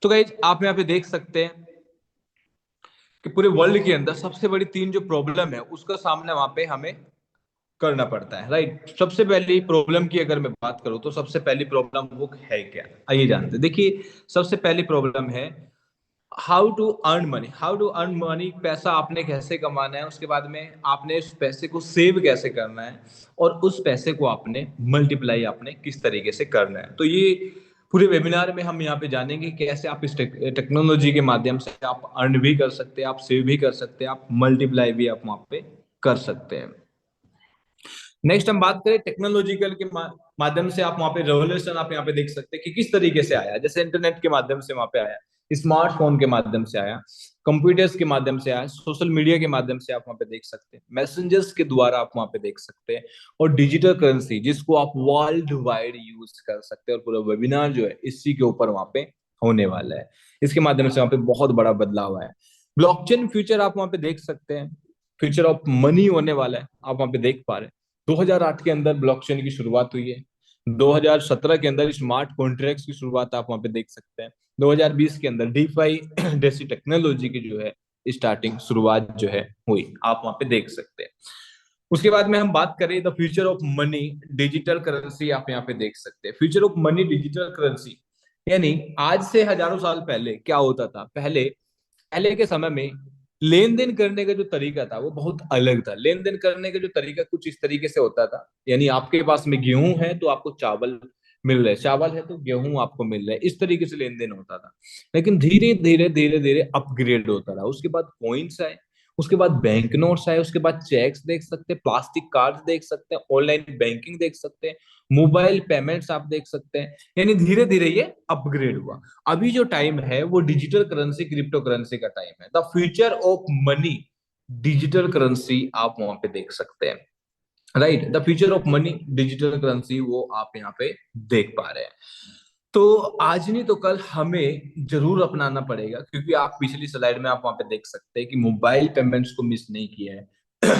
तो गाइज आप यहाँ पे देख सकते हैं कि पूरे वर्ल्ड के अंदर सबसे बड़ी तीन जो प्रॉब्लम है उसका सामना वहां पे हमें करना पड़ता है, राइट। सबसे पहली प्रॉब्लम की अगर मैं बात करूं तो सबसे पहली प्रॉब्लम वो है क्या, आइए जानते हैं। देखिए, सबसे पहली प्रॉब्लम है how to earn money. How to earn money, पैसा आपने कैसे कमाना है, उसके बाद में आपने उस पैसे को सेव कैसे करना है, और उस पैसे को आपने मल्टीप्लाई आपने किस तरीके से करना है। तो ये पूरे वेबिनार में हम यहाँ पे जानेंगे कि कैसे आप इस टेक्नोलॉजी के माध्यम से आप अर्न भी कर सकते हैं, आप सेव भी कर सकते हैं, आप मल्टीप्लाई भी आप वहां पे कर सकते हैं। नेक्स्ट हम बात करें टेक्नोलॉजिकल के माध्यम से आप वहां पे रेवोल्यूशन आप यहाँ पे देख सकते हैं कि किस तरीके से आया। जैसे इंटरनेट के माध्यम से वहां पे आया, स्मार्टफोन के माध्यम से आया, कंप्यूटर्स के माध्यम से आया, सोशल मीडिया के माध्यम से आप वहां पे देख सकते हैं, मैसेंजर्स के द्वारा आप वहां पे देख सकते हैं, और डिजिटल करेंसी जिसको आप वर्ल्ड वाइड यूज कर सकते हैं। और पूरा वेबिनार जो है इसी के ऊपर वहां पे होने वाला है। इसके माध्यम से वहां पे बहुत बड़ा बदलाव आया। ब्लॉकचेन फ्यूचर आप वहां पे देख सकते हैं, फ्यूचर ऑफ मनी होने वाला है, आप वहां पे देख पा रहे हैं। 2008 के अंदर ब्लॉकचेन की शुरुआत हुई है। 2017 के अंदर स्मार्ट कॉन्ट्रैक्ट्स की शुरुआत आप वहां पे देख सकते हैं। 2020 के अंदर डीफाई जैसी टेक्नोलॉजी की जो है स्टार्टिंग शुरुआत जो है हुई, आप वहां पे देख सकते हैं। उसके बाद में हम बात करें the future of money digital currency, आप यहाँ पे देख सकते हैं। Future of money digital currency यानी आज से हजारों साल पहले क्या होता था। पहले पहले के समय में लेन देन करने का जो तरीका था वो बहुत अलग था। लेन देन करने का जो तरीका कुछ इस तरीके से होता था, यानी आपके पास में गेहूं है तो आपको चावल मिल रहा है, चावल है तो गेहूं आपको मिल रहा है, इस तरीके से लेन देन होता था। लेकिन धीरे धीरे अपग्रेड होता रहा। उसके बाद कॉइन्स आए, उसके बाद बैंक नोट्स आए, उसके बाद चेक्स देख सकते हैं, प्लास्टिक कार्ड देख सकते हैं, ऑनलाइन बैंकिंग देख सकते हैं, मोबाइल पेमेंट्स आप देख सकते हैं। यानी धीरे धीरे ये अपग्रेड हुआ। अभी जो टाइम है वो डिजिटल करेंसी क्रिप्टो करेंसी का टाइम है। The future of money digital currency आप वहां पे देख सकते हैं, right. The future of money digital currency वो आप यहाँ पे देख पा रहे हैं। तो आज नहीं तो कल हमें जरूर अपनाना पड़ेगा, क्योंकि आप पिछली स्लाइड में आप वहां पे देख सकते हैं कि मोबाइल पेमेंट्स को मिस नहीं किया है,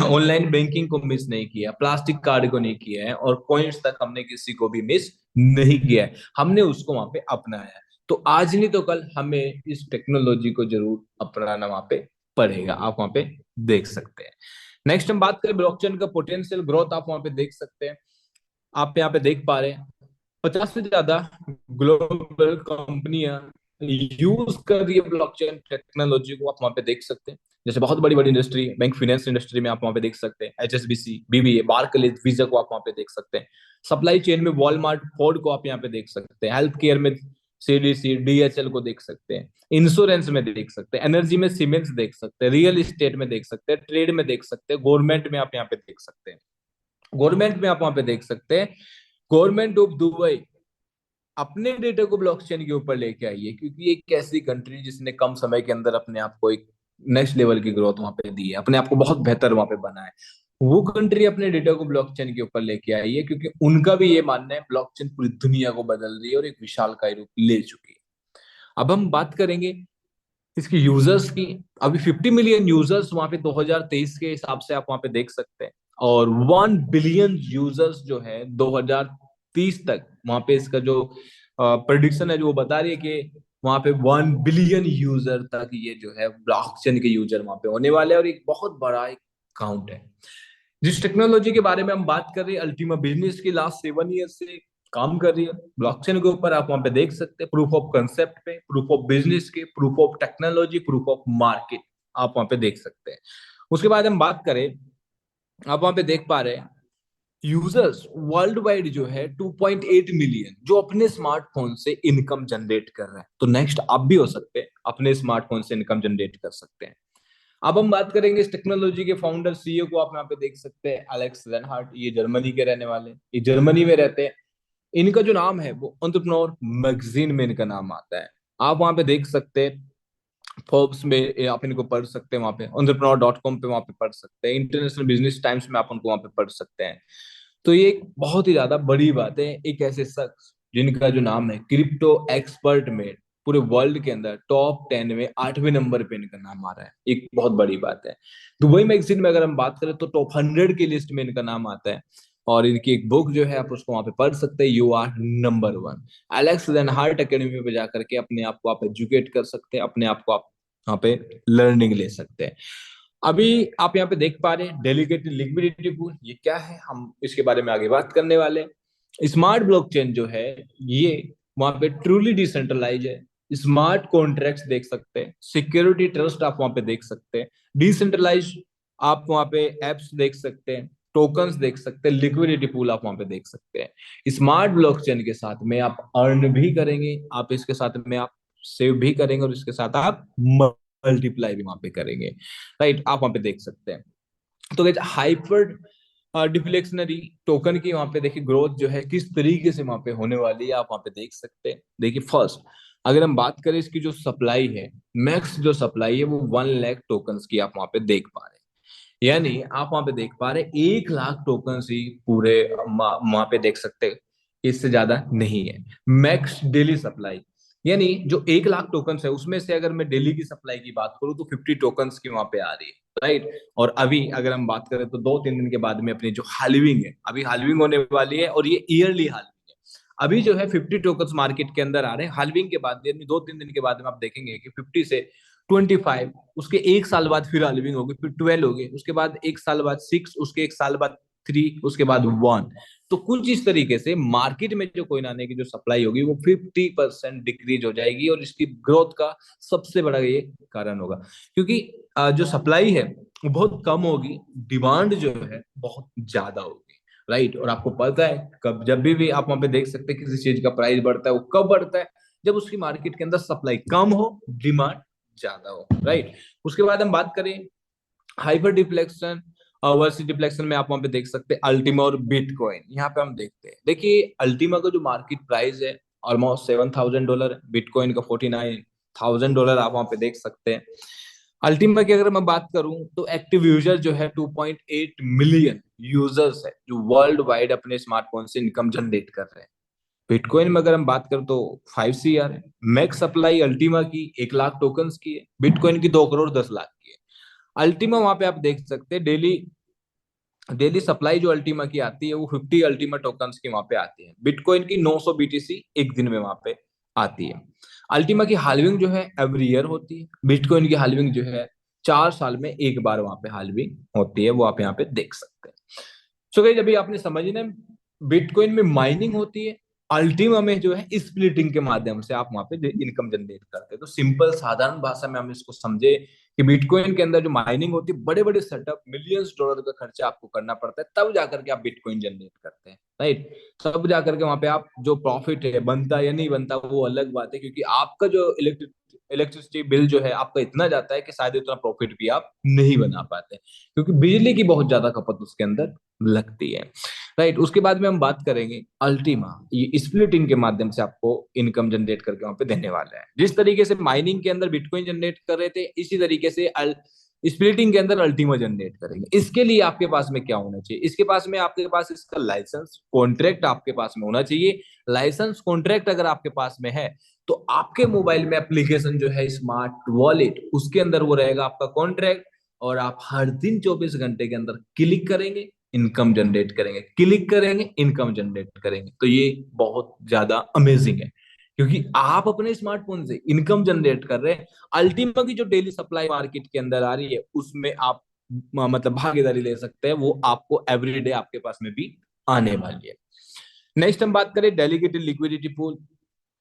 ऑनलाइन बैंकिंग को मिस नहीं किया, प्लास्टिक कार्ड को नहीं किया है, और कॉइन्स तक हमने किसी को भी मिस नहीं किया है, हमने उसको वहां पे अपनाया है। तो आज नहीं तो कल हमें इस टेक्नोलॉजी को जरूर अपनाना वहां पे पड़ेगा, आप वहां पे देख सकते हैं। नेक्स्ट हम बात करें ब्लॉकचेन का पोटेंशियल ग्रोथ, आप वहां पे देख सकते हैं। आप यहाँ पे देख पा रहे हैं 50 से ज्यादा ग्लोबल कंपनियां यूज कर रही है ब्लॉकचेन टेक्नोलॉजी को, आप वहां पे देख सकते हैं। जैसे बहुत बड़ी बड़ी इंडस्ट्री, बैंक फाइनेंस इंडस्ट्री में आप वहां पे देख सकते हैं, एचएसबीसी, बीबीए, बार्कलेज, वीजा को आप वहां पे देख सकते हैं। सप्लाई चेन में वॉलमार्ट, फोर्ड को आप यहाँ पे देख सकते हैं। हेल्थ केयर में सीडीसी, डीएचएल को देख सकते हैं। इंश्योरेंस में देख सकते हैं, एनर्जी में सीमेंस देख सकते हैं, रियल एस्टेट में देख सकते हैं, ट्रेड में देख सकते हैं, गवर्नमेंट में आप यहाँ पे देख सकते हैं। गवर्नमेंट में आप वहां पे देख सकते हैं, गवर्नमेंट ऑफ दुबई अपने डेटा को ब्लॉकचेन के ऊपर लेके आई है, क्योंकि एक ऐसी कंट्री जिसने कम समय के अंदर अपने आप को एक नेक्स्ट लेवल की ग्रोथ वहां पे दी है, अपने आप को बहुत बेहतर वहां पे बना है। वो कंट्री अपने डेटा को ब्लॉकचेन के ऊपर लेके आई है, क्योंकि उनका भी ये मानना है ब्लॉकचेन पूरी दुनिया को बदल रही है और एक विशालकाय रूप ले चुकी है। अब हम बात करेंगे इसकी यूजर्स की। अभी 50 मिलियन यूजर्स वहां पे 2023 के हिसाब से आप वहां पे देख सकते हैं, और 1 बिलियन यूजर्स जो है 2030 तक वहां पे इसका जो प्रोडिक्शन है जो वो बता रही है कि वहां पे 1 बिलियन यूजर तक ये जो है ब्लॉकचेन के यूजर वहां पे होने वाले हैं, और एक बहुत बड़ा एक काउंट है। जिस टेक्नोलॉजी के बारे में हम बात कर रहे हैं, अल्टीमा बिजनेस की लास्ट 7 ईयर से काम कर रही है ब्लॉकचेन के ऊपर, आप वहां पे देख सकते हैं प्रूफ ऑफ कंसेप्ट पे, प्रूफ ऑफ बिजनेस के, proof of technology, proof of market, आप वहां पे देख सकते हैं। उसके बाद हम बात करें, आप वहां पे देख पा रहे हैं यूजर्स वर्ल्ड वाइड जो है 2.8 मिलियन जो अपने स्मार्टफोन से इनकम जनरेट कर रहे हैं। तो नेक्स्ट आप भी हो सकते हैं, अपने स्मार्टफोन से इनकम जनरेट कर सकते हैं। अब हम बात करेंगे इस टेक्नोलॉजी के फाउंडर सीईओ को, आप यहाँ पे देख सकते हैं एलेक्स रेनहार्ट। ये जर्मनी के रहने वाले हैं, ये जर्मनी में रहते हैं। इनका जो नाम है वो एंटरप्रेन्योर मैगजीन में इनका नाम आता है, आप वहां पे देख सकते हैं। फोर्ब्स में आप इनको पढ़ सकते हैं, वहां पे entrepreneur.com पे वहां पे पढ़ सकते हैं, इंटरनेशनल बिजनेस टाइम्स में आप उनको वहां पे पढ़ सकते हैं। तो ये एक बहुत ही ज्यादा बड़ी बात है, एक ऐसे शख्स जिनका जो नाम है क्रिप्टो एक्सपर्ट में पूरे वर्ल्ड के अंदर टॉप 10 में 8वें नंबर पे इनका नाम आ रहा है, एक बहुत बड़ी बात है। दुबई मैगजीन में अगर हम बात करें तो टॉप 100 की लिस्ट में इनका नाम आता है। और इनकी एक बुक जो है आप उसको वहां पे पढ़ सकते हैं, you are number one. Alex then Heart Academy पे जा करके अपने आप को आप एजुकेट कर सकते हैं, अपने आप को आप यहाँ पे लर्निंग ले सकते हैं। अभी आप यहाँ पे देख पा रहे हैं डेलीगेटेड लिक्विडिटी पूल, ये क्या है, हम इसके बारे में आगे बात करने वाले हैं। स्मार्ट ब्लॉकचेन जो है ये वहां पे ट्रूली डिसेंट्रलाइज है। स्मार्ट कॉन्ट्रैक्ट्स देख सकते हैं, सिक्योरिटी ट्रस्ट आप वहां पे देख सकते हैं, डिसेंट्रलाइज आप वहां पे एप्स देख सकते हैं, टोकन्स देख सकते हैं, लिक्विडिटी पूल आप वहां पे देख सकते हैं। स्मार्ट ब्लॉकचेन के साथ में आप अर्न भी करेंगे, आप इसके साथ में आप सेव भी करेंगे, और इसके साथ आप मल्टीप्लाई भी वहां पे करेंगे, राइट, आप वहां पे देख सकते हैं। तो हाइपर डिफ्लेक्शनरी टोकन की वहां पे देखिए ग्रोथ जो है किस तरीके से वहां पे होने वाली है, आप वहां पे देख सकते हैं। देखिए फर्स्ट अगर हम बात करें इसकी जो सप्लाई है, मैक्स जो सप्लाई है वो 1 लाख टोकन्स की आप वहां पे देख पा रहे हैं। यानी आप वहां पे देख पा रहे हैं 1 लाख टोकन ही पूरे वहां पे देख सकते हैं, इससे ज्यादा नहीं है मैक्स डेली सप्लाई। यानी जो 1 लाख टोकन है उसमें से अगर मैं डेली की सप्लाई की बात करूं तो 50 टोकन की वहां पे आ रही है, राइट। और अभी अगर हम बात करें तो 2-3 दिन के बाद में अपनी जो हालविंग है, अभी हालविंग होने वाली है और ये ईयरली हालविंग है। अभी जो है 50 टोकन्स मार्केट के अंदर आ रहे हैं, हालविंग के बाद यानी 2-3 दिन के बाद में आप देखेंगे कि 50 से 25, उसके एक साल बाद फिर हालविंग होगी, फिर 12 होगी, उसके बाद एक साल बाद 6, उसके एक साल बाद 3, उसके बाद 1। तो कुछ इस तरीके से मार्केट में जो कोइन आने की जो सप्लाई होगी वो 50% डिक्रीज हो जाएगी, और इसकी ग्रोथ का सबसे बड़ा ये कारण होगा, क्योंकि जो सप्लाई है वो बहुत कम होगी, डिमांड जो है बहुत ज्यादा होगी, राइट। और आपको पता है कब जब भी आप वहां पे देख सकते हैं किसी चीज का प्राइस बढ़ता है वो कब बढ़ता है, जब उसकी मार्केट के अंदर सप्लाई कम हो, डिमांड ज्यादा हो, राइट। उसके बाद हम बात करें हाइपर डिफ्लेक्शन और वर्सी डिफ्लेक्शन में, आप वहां पे देख सकते हैं अल्टीमा और बिटकॉइन। यहाँ पे हम देखते हैं, देखिए अल्टीमा का जो मार्केट प्राइस है ऑलमोस्ट $7,000, बिटकॉइन का $49,000 आप वहां पे देख सकते हैं। अल्टीमा की अगर मैं बात करूं तो एक्टिव यूजर जो है 2.8 मिलियन यूजर्स है जो वर्ल्ड वाइड अपने स्मार्टफोन से इनकम जनरेट कर रहे हैं। बिटकॉइन में अगर हम बात करें तो 5 CR है। मैक्स सप्लाई अल्टीमा की 1 लाख टोकन की है, बिटकॉइन की 2 करोड़ 10 लाख की है। अल्टीमा वहां पे आप देख सकते हैं डेली डेली सप्लाई जो अल्टीमा की आती है वो 50 अल्टीमा टोकन्स की वहां पे आती है। बिटकॉइन की 900 BTC एक दिन में वहां पे आती है। अल्टीमा की हाल्विंग जो है एवरी ईयर होती है, बिटकॉइन की हाल्विंग जो है 4 साल में एक बार वहां पे हाल्विंग होती है, वो आप यहाँ पे देख सकते हैं। सो गाइस अभी आपने समझ ना, बिटकॉइन में माइनिंग होती है, अल्टीमा में जो है स्प्लिटिंग के माध्यम से आप वहां पे इनकम जनरेट करते हैं। तो सिंपल साधारण भाषा में हम इसको समझे कि बिटकॉइन के अंदर जो माइनिंग होती है, बड़े बड़े सेटअप मिलियंस डॉलर का खर्चा आपको करना पड़ता है, तब जाकर के आप बिटकॉइन जनरेट करते हैं, राइट। तब जाकर के वहां पे आप जो प्रॉफिट है बनता या नहीं बनता वो अलग बात है, क्योंकि आपका जो इलेक्ट्रिसिटी बिल जो है आपका इतना जाता है कि शायद इतना प्रॉफिट भी आप नहीं बना पाते, क्योंकि बिजली की बहुत ज्यादा खपत उसके अंदर लगती है, राइट। उसके बाद में हम बात करेंगे अल्टीमा, ये स्प्लिटिंग के माध्यम से आपको इनकम जनरेट करके वहां पे देने वाला है। जिस तरीके से माइनिंग के अंदर बिटकॉइन जनरेट कर रहे थे, इसी तरीके से स्प्लिटिंग के अंदर अल्टीमा जनरेट करेंगे। इसके लिए आपके पास में क्या होना चाहिए, इसके पास में आपके पास इसका लाइसेंस कॉन्ट्रैक्ट आपके पास में होना चाहिए। लाइसेंस कॉन्ट्रैक्ट अगर आपके पास में है तो आपके मोबाइल में एप्लीकेशन जो है स्मार्ट वॉलेट, उसके अंदर वो रहेगा आपका कॉन्ट्रैक्ट, और आप हर दिन 24 घंटे के अंदर क्लिक करेंगे, इनकम जनरेट करेंगे, क्लिक करेंगे, इनकम जनरेट करेंगे। तो ये बहुत ज्यादा अमेजिंग है, क्योंकि आप अपने स्मार्टफोन से इनकम जनरेट कर रहे हैं। अल्टीमा की जो डेली सप्लाई मार्केट के अंदर आ रही है उसमें आप मतलब भागीदारी ले सकते हैं, वो आपको एवरीडे आपके पास में भी आने वाली है। नेक्स्ट हम बात करें डेलीगेटेड लिक्विडिटी पूल।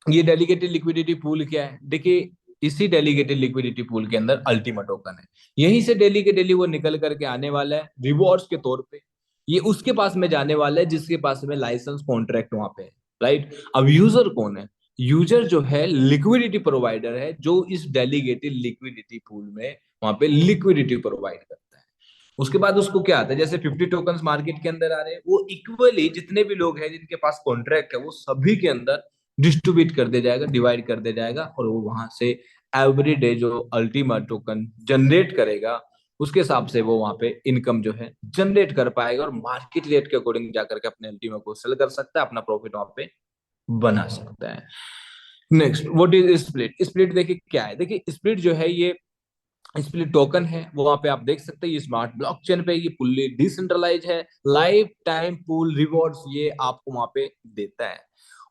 ये डेलीगेटेड लिक्विडिटी पूल क्या है, देखिए इसी डेलीगेटेड लिक्विडिटी पूल के अंदर अल्टीमा टोकन है, यहीं से डेली के डेली वो निकल करके आने वाला है रिवॉर्ड्स के तौर पे। ये उसके पास में जाने वाला है जिसके पास में लाइसेंस कॉन्ट्रैक्ट वहां पे है, राइट। अब यूजर कौन है, यूजर जो है लिक्विडिटी प्रोवाइडर है, जो इस डेलीगेटेड लिक्विडिटी पूल में वहां पे लिक्विडिटी प्रोवाइड करता है। उसके बाद उसको क्या आता है, जैसे 50 टोकन्स मार्केट के अंदर आ रहे हैं, वो इक्वली जितने भी लोग हैं जिनके पास कॉन्ट्रैक्ट है वो सभी के अंदर डिस्ट्रीब्यूट कर दिया जाएगा, डिवाइड कर दिया जाएगा, और वो वहां से एवरी डे जो अल्टीमा टोकन जनरेट करेगा उसके हिसाब से वो वहां पे इनकम जो है जनरेट कर पाएगा, और मार्केट रेट के अकॉर्डिंग जाकर के अपने अल्टीमा को सेल कर सकता है, अपना प्रॉफिट वहां पे बना सकता है। Next what is split. Split देखिए क्या है, देखिए स्प्लिट जो है ये स्प्लिट टोकन है वो वहां पे आप देख सकते हैं, ये स्मार्ट ब्लॉकचेन पे, ये फुल्ली डिसेंट्रलाइज है, लाइफ टाइम पूल रिवॉर्ड्स ये आपको वहां पे देता है,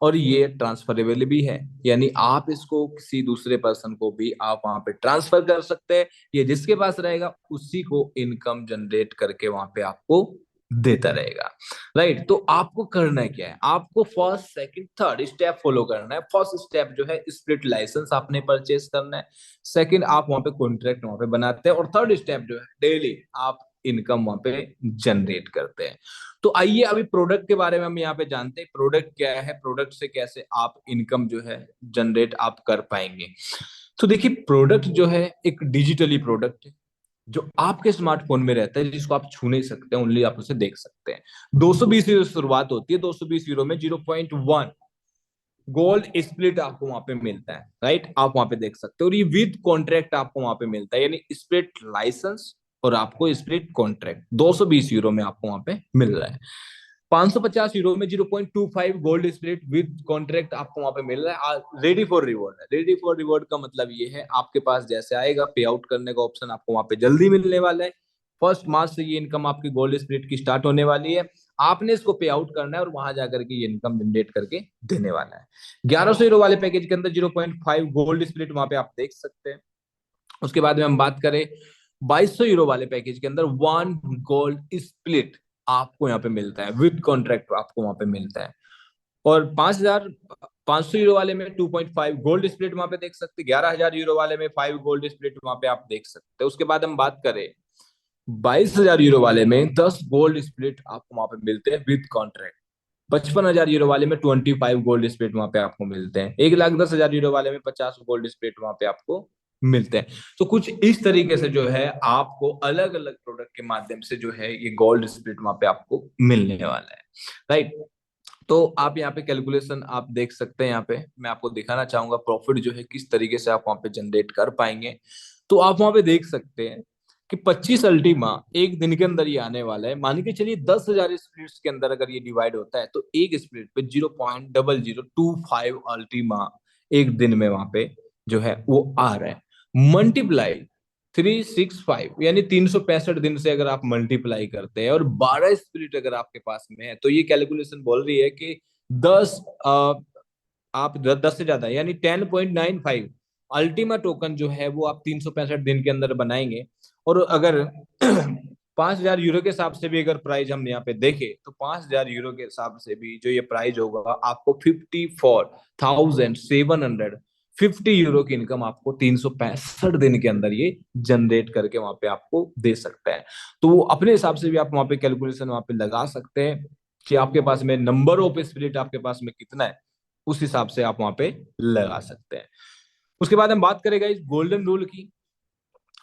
और ये ट्रांसफरेबल भी है, यानी आप इसको किसी दूसरे पर्सन को भी आप वहां पे ट्रांसफर कर सकते हैं, ये जिसके पास रहेगा उसी को इनकम जनरेट करके वहां पे आपको देता रहेगा। राइट, तो आपको करना है क्या है, आपको first second third step follow करना है। फर्स्ट स्टेप जो है स्प्लिट लाइसेंस आपने परचेज करना है, सेकंड आप वहां पे कॉन्ट्रैक्ट वहां पे बनाते हैं, और थर्ड स्टेप जो है डेली आप इनकम वहां पे जनरेट करते हैं। तो आइए अभी प्रोडक्ट के बारे में हम यहाँ पे जानते हैं, प्रोडक्ट क्या है, प्रोडक्ट से कैसे आप इनकम जो है जनरेट आप कर पाएंगे। तो देखिए, प्रोडक्ट जो है एक डिजिटली प्रोडक्ट है जो आपके स्मार्टफोन में रहता है, जिसको आप छू नहीं सकते, ओनली आप उसे देख सकते हैं। 220 यूरो से शुरुआत होती है, 220 यूरो में 0.1 गोल्ड स्प्लिट आपको वहां पे मिलता है। राइट, आप वहां पे देख सकते हो, और ये विद कॉन्ट्रैक्ट आपको वहां पे मिलता है, यानी स्प्लिट लाइसेंस और आपको स्प्लिट कॉन्ट्रैक्ट 220 यूरो में आपको वहां पे मिल रहा है। 550 यूरो में 0.25 गोल्ड स्प्लिट विद कॉन्ट्रैक्ट आपको वहां पे मिल रहा है। रेडी फॉर रिवॉर्ड है, रेडी फॉर रिवॉर्ड का मतलब ये है आपके पास जैसे आएगा पे आउट करने का ऑप्शन आपको वहां पे जल्दी मिलने वाला है। 1 मार्च से ये इनकम आपकी गोल्ड स्प्लिट की स्टार्ट होने वाली है, आपने इसको पे आउट करना है और वहां जाकर के ये इनकम जनरेट करके देने वाला है। 1100 यूरो वाले पैकेज के अंदर 0.5 गोल्ड स्प्लिट वहां पे आप देख सकते हैं। उसके बाद में हम बात करें 2200 यूरो वाले पैकेज के अंदर 1 गोल्ड स्प्लिट आपको यहाँ पे मिलता है, विद कॉन्ट्रैक्ट आपको वहां पे मिलता है। और 5500 यूरो वाले में 2.5 गोल्ड स्प्लिट वहां पे देख सकते हैं, 11,000 यूरो वाले में 5 गोल्ड स्प्लिट वहां पे आप देख सकते हैं। उसके बाद हम बात करें 22,000 यूरो वाले में 10 गोल्ड स्प्लिट आपको वहां पे मिलते हैं विद कॉन्ट्रैक्ट। 55,000 यूरो वाले में 25 गोल्ड स्प्लिट वहां पे आपको मिलते हैं। 1,10,000 यूरो वाले में 50 गोल्ड स्प्लिट वहां पे आपको मिलते हैं। तो कुछ इस तरीके से जो है आपको अलग अलग प्रोडक्ट के माध्यम से जो है ये गोल्ड स्प्लिट वहां पे आपको मिलने वाला है। राइट, तो आप यहाँ पे कैलकुलेशन आप देख सकते हैं, यहाँ पे मैं आपको दिखाना चाहूंगा प्रॉफिट जो है किस तरीके से आप वहां पे जनरेट कर पाएंगे। तो आप वहां पे देख सकते हैं कि 25 अल्टीमा एक दिन के अंदर ये आने वाला है। मान के चलिए 10,000 स्प्लिट्स के अंदर अगर ये डिवाइड होता है तो एक स्प्लिट पे 0.0025 अल्टीमा एक दिन में वहां पे जो है वो आ रहा है। मल्टीप्लाई 365 यानी 365 दिन से अगर आप मल्टीप्लाई करते हैं और 12 स्प्लिट अगर आपके पास में है, तो ये कैलकुलेशन बोल रही है कि 10 आप 10 से ज्यादा यानी 10.95 अल्टीमा टोकन जो है वो आप 365 दिन के अंदर बनाएंगे। और अगर 5,000 यूरो के हिसाब से भी अगर प्राइस हम यहाँ पे देखें तो 5,000 यूरो के हिसाब से भी जो ये प्राइस होगा आपको 54,750 यूरो की इनकम आपको 365 दिन के अंदर ये जनरेट करके वहां पे आपको दे सकता है। तो वो अपने हिसाब से भी आप वहां पे कैलकुलेशन वहां पे लगा सकते हैं कि आपके पास में नंबर ऑफ स्पिरिट आपके पास में कितना है, उस हिसाब से आप वहां पे लगा सकते हैं। उसके बाद हम बात करेंगे इस गोल्डन रूल की।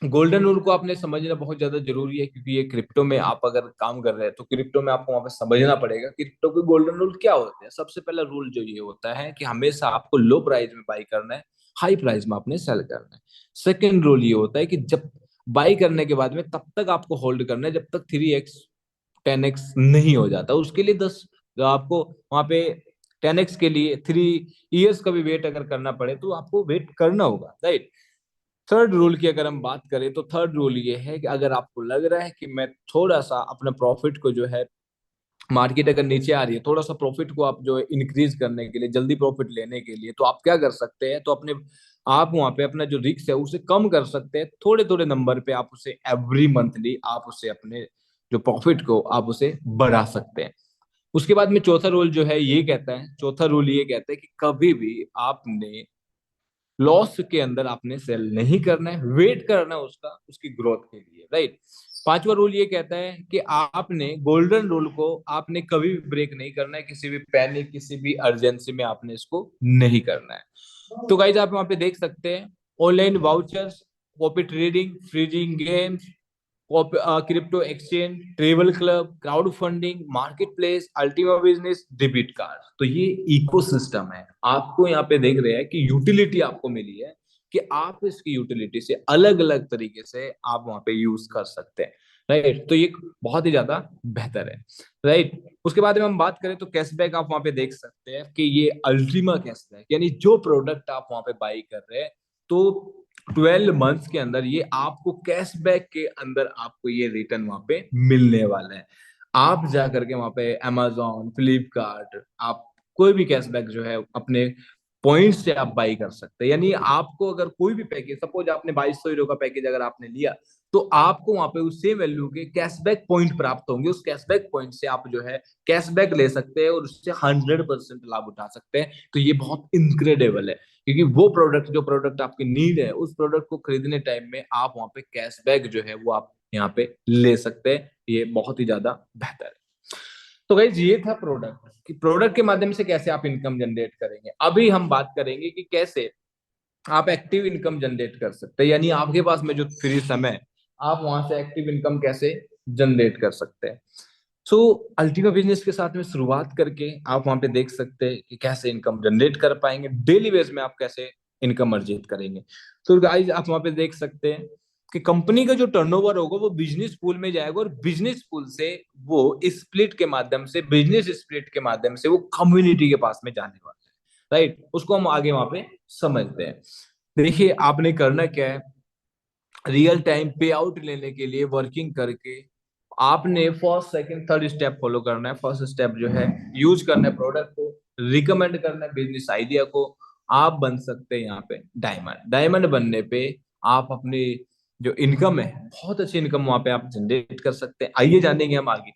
गोल्डन रूल को आपने समझना बहुत ज्यादा जरूरी है, क्योंकि ये क्रिप्टो में आप अगर काम कर रहे हैं तो क्रिप्टो में आपको वहां पे समझना पड़ेगा क्रिप्टो के गोल्डन रूल क्या होते हैं। सबसे पहला रूल जो ये होता है कि हमेशा आपको लो प्राइस में बाई करना है, हाई प्राइस में आपने सेल करना है। सेकेंड रूल ये होता है कि जब बाई करने के बाद में तब तक आपको होल्ड करना है जब तक 3x 10x नहीं हो जाता, उसके लिए 10 आपको वहां पे 10x के लिए 3 years का भी वेट अगर करना पड़े तो आपको वेट करना होगा। राइट, थर्ड रूल की अगर हम बात करें तो थर्ड रूल ये है कि अगर आपको लग रहा है कि मैं थोड़ा सा अपने प्रॉफिट को जो है, मार्केट अगर नीचे आ रही है, थोड़ा सा प्रॉफिट को आप जो है इंक्रीज करने के लिए, जल्दी प्रॉफिट लेने के लिए, तो आप क्या कर सकते हैं, तो अपने आप वहां पे अपना जो रिस्क है उसे कम कर सकते हैं। थोड़े थोड़े नंबर पे आप उसे एवरी मंथली आप उसे अपने जो प्रॉफिट को आप उसे बढ़ा सकते हैं। उसके बाद में चौथा रूल जो है ये कहता है, चौथा रूल ये कहता है कि कभी भी आपने लॉस के अंदर आपने सेल नहीं करना है, वेट करना है उसका, उसकी ग्रोथ के लिए। राइट, पांचवा रूल ये कहता है कि आपने गोल्डन रूल को आपने कभी भी ब्रेक नहीं करना है, किसी भी पैनिक किसी भी अर्जेंसी में आपने इसको नहीं करना है। तो गाइज आप वहां पे देख सकते हैं online vouchers, copy trading, freezing games, crypto exchange, travel club, crowd funding, market place, Ultima business, debit card. तो ये इकोसिस्टम है, आपको यहाँ पे देख रहे हैं कि यूटिलिटी आपको मिली है कि आप इसकी यूटिलिटी से अलग अलग तरीके से आप वहां पे यूज कर सकते हैं। राइट, तो ये बहुत ही ज्यादा बेहतर है। राइट, उसके बाद में हम बात करें तो कैशबैक आप वहां पे देख सकते हैं कि ये अल्टीमा कैशबैक, यानी जो प्रोडक्ट आप वहां पे बाई कर रहे हैं तो 12 मंथ्स के अंदर ये आपको कैशबैक के अंदर आपको ये रिटर्न वहां पे मिलने वाला है। आप जा करके वहां पे Amazon, फ्लिपकार्ट, आप कोई भी कैशबैक जो है अपने पॉइंट से आप बाई कर सकते हैं। यानी आपको अगर कोई भी पैकेज, सपोज आपने 2200 यूरो का पैकेज अगर आपने लिया, तो आपको वहां पे उस सेम वैल्यू के कैशबैक पॉइंट प्राप्त होंगे। उस कैशबैक पॉइंट से आप जो है कैशबैक ले सकते हैं और उससे 100% लाभ उठा सकते हैं। तो ये बहुत इनक्रेडिबल है, क्योंकि वो प्रोडक्ट, जो प्रोडक्ट आपकी नीड है, उस प्रोडक्ट को खरीदने टाइम में आप वहां पे कैशबैक जो है वो आप यहाँ पे ले सकते हैं। ये बहुत ही ज्यादा बेहतर है। तो गाइज ये था प्रोडक्ट, कि प्रोडक्ट के माध्यम से कैसे आप इनकम जनरेट करेंगे। अभी हम बात करेंगे कि कैसे आप एक्टिव इनकम जनरेट कर सकते हैं, यानी आपके पास में जो फ्री समय है, आप वहां से एक्टिव इनकम कैसे जनरेट कर सकते हैं। सो अल्टीमा बिजनेस के साथ में शुरुआत करके आप वहां पे देख सकते हैं कि कैसे इनकम जनरेट कर पाएंगे, डेली बेस में आप कैसे इनकम अर्जित करेंगे। तो गाइस आप वहां पे देख सकते हैं कि कंपनी का जो टर्नओवर होगा वो बिजनेस पूल में जाएगा, और बिजनेस पूल से वो स्प्लिट के माध्यम से, बिजनेस स्प्लिट के माध्यम से वो कम्युनिटी के पास में जाने वाला है। राइट, उसको हम आगे वहां पे समझते हैं। देखिए आपने करना क्या है, रियल टाइम पे आउट लेने के लिए वर्किंग करके आपने first second third step follow करना है। फर्स्ट स्टेप जो है, यूज करना है प्रोडक्ट को, रिकमेंड करना है बिजनेस आइडिया को। आप बन सकते हैं यहाँ पे डायमंड। डायमंड बनने पे आप अपनी जो इनकम है, बहुत अच्छी इनकम वहां पे आप जनरेट कर सकते हैं। आइए जानेंगे हम आगे।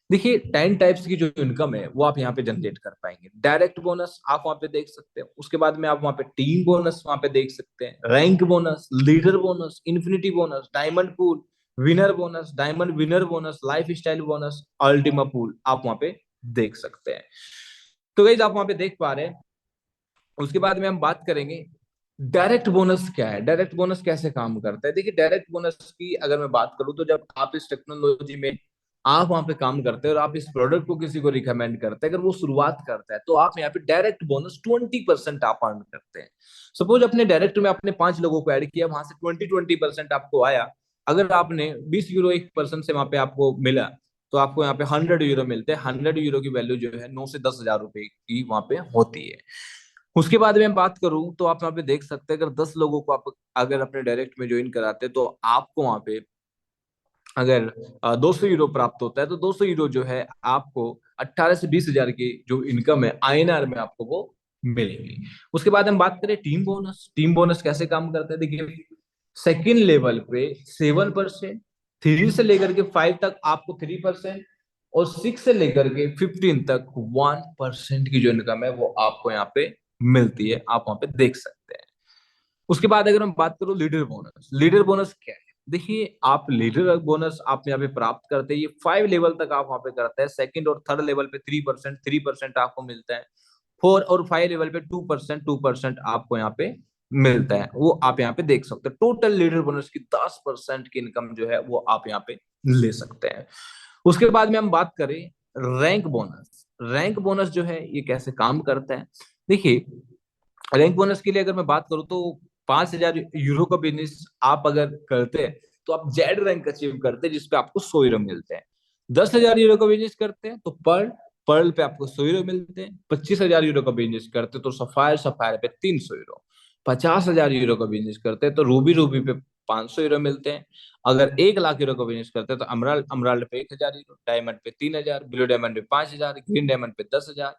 देखिए 10 टाइप्स की जो इनकम है वो आप यहाँ पे जनरेट कर पाएंगे। डायरेक्ट बोनस आप वहां पे देख सकते हैं, उसके बाद में आप वहां पे टीम बोनस वहां पे देख सकते हैं, rank bonus, leader bonus, infinity bonus, diamond pool, winner bonus, diamond winner bonus, life style bonus, Ultima pool आप वहां पे देख सकते हैं। तो गाइस आप वहां पे देख पा रहे हैं। उसके बाद में हम बात करेंगे डायरेक्ट बोनस क्या है, डायरेक्ट बोनस कैसे काम करता है। देखिए डायरेक्ट बोनस की अगर मैं बात करूं, तो जब आप इस टेक्नोलॉजी में आप वहां पे काम करते हैं और आप इस प्रोडक्ट को किसी को रिकमेंड करते हैं, अगर वो शुरुआत करता है, तो आप यहाँ पे डायरेक्ट बोनस 20% आप अर्न करते हैं। सपोज अपने डायरेक्ट में आपने 5 लोगों को ऐड किया, वहां से 20% आपको आया। अगर आपने 20 यूरो एक पर्सन से वहां पे आपको मिला, तो आपको यहाँ पे 100 यूरो मिलते हैं। 100 यूरो की वैल्यू जो है 9 से 10 हजार रुपए की वहां पे होती है। उसके बाद में बात करूं, तो आप यहाँ पे देख सकते हैं, अगर 10 लोगों को आप अगर अपने डायरेक्ट में ज्वाइन कराते हैं, तो आपको वहां पे अगर 200 यूरो प्राप्त होता है, तो 200 यूरो जो है आपको 18 से 20 हजार की जो इनकम है INR में आपको वो मिलेगी। उसके बाद हम बात करें टीम बोनस। टीम बोनस कैसे काम करता है, देखिए सेकेंड लेवल पे 7%, 3 से लेकर के 5 तक आपको 3%, और 6 से लेकर के 15 तक 1% की जो इनकम है वो आपको यहाँ पे मिलती है। आप वहां पे देख सकते हैं। उसके बाद अगर हम बात करो लीडर बोनस, लीडर बोनस क्या है। देखिए आप लीडर बोनस आप यहाँ पे प्राप्त करते हैं, ये 5 लेवल तक आप वहां पे करते हैं। सेकंड और थर्ड लेवल पे 3% आपको मिलता है। 4 और 5 लेवल पे 2% आपको यहाँ पे मिलता है। वो आप यहाँ पे देख सकते हैं। टोटल लीडर बोनस की 10% की इनकम जो है वो आप यहाँ पे ले सकते हैं। उसके बाद में हम बात करें रैंक बोनस। रैंक बोनस जो है ये कैसे काम करता है, देखिए रैंक बोनस के लिए अगर मैं बात करूं, तो 5 हजार यूरो का बिजनेस आप अगर करते हैं, तो आप जेड रैंक अचीव करते हैं, जिसपे आपको 100 यूरो मिलते हैं। 10 हजार यूरो का बिजनेस करते हैं तो पर्ल पे आपको 100 यूरो मिलते हैं। 25 हजार यूरो का बिजनेस करते हैं तो सफायर सफायर पे 300 यूरो। 50 हजार यूरो का बिजनेस करते हैं तो रूबी रूबी पे 500 यूरो मिलते हैं। अगर 1 लाख यूरो का बिजनेस करते हैं तो अमराल्ड अमराल्ड पे 1 हजार यूरो, डायमंड पे 3 हजार, ब्लू डायमंड पे 5 हजार, ग्रीन डायमंड पे 10 हजार।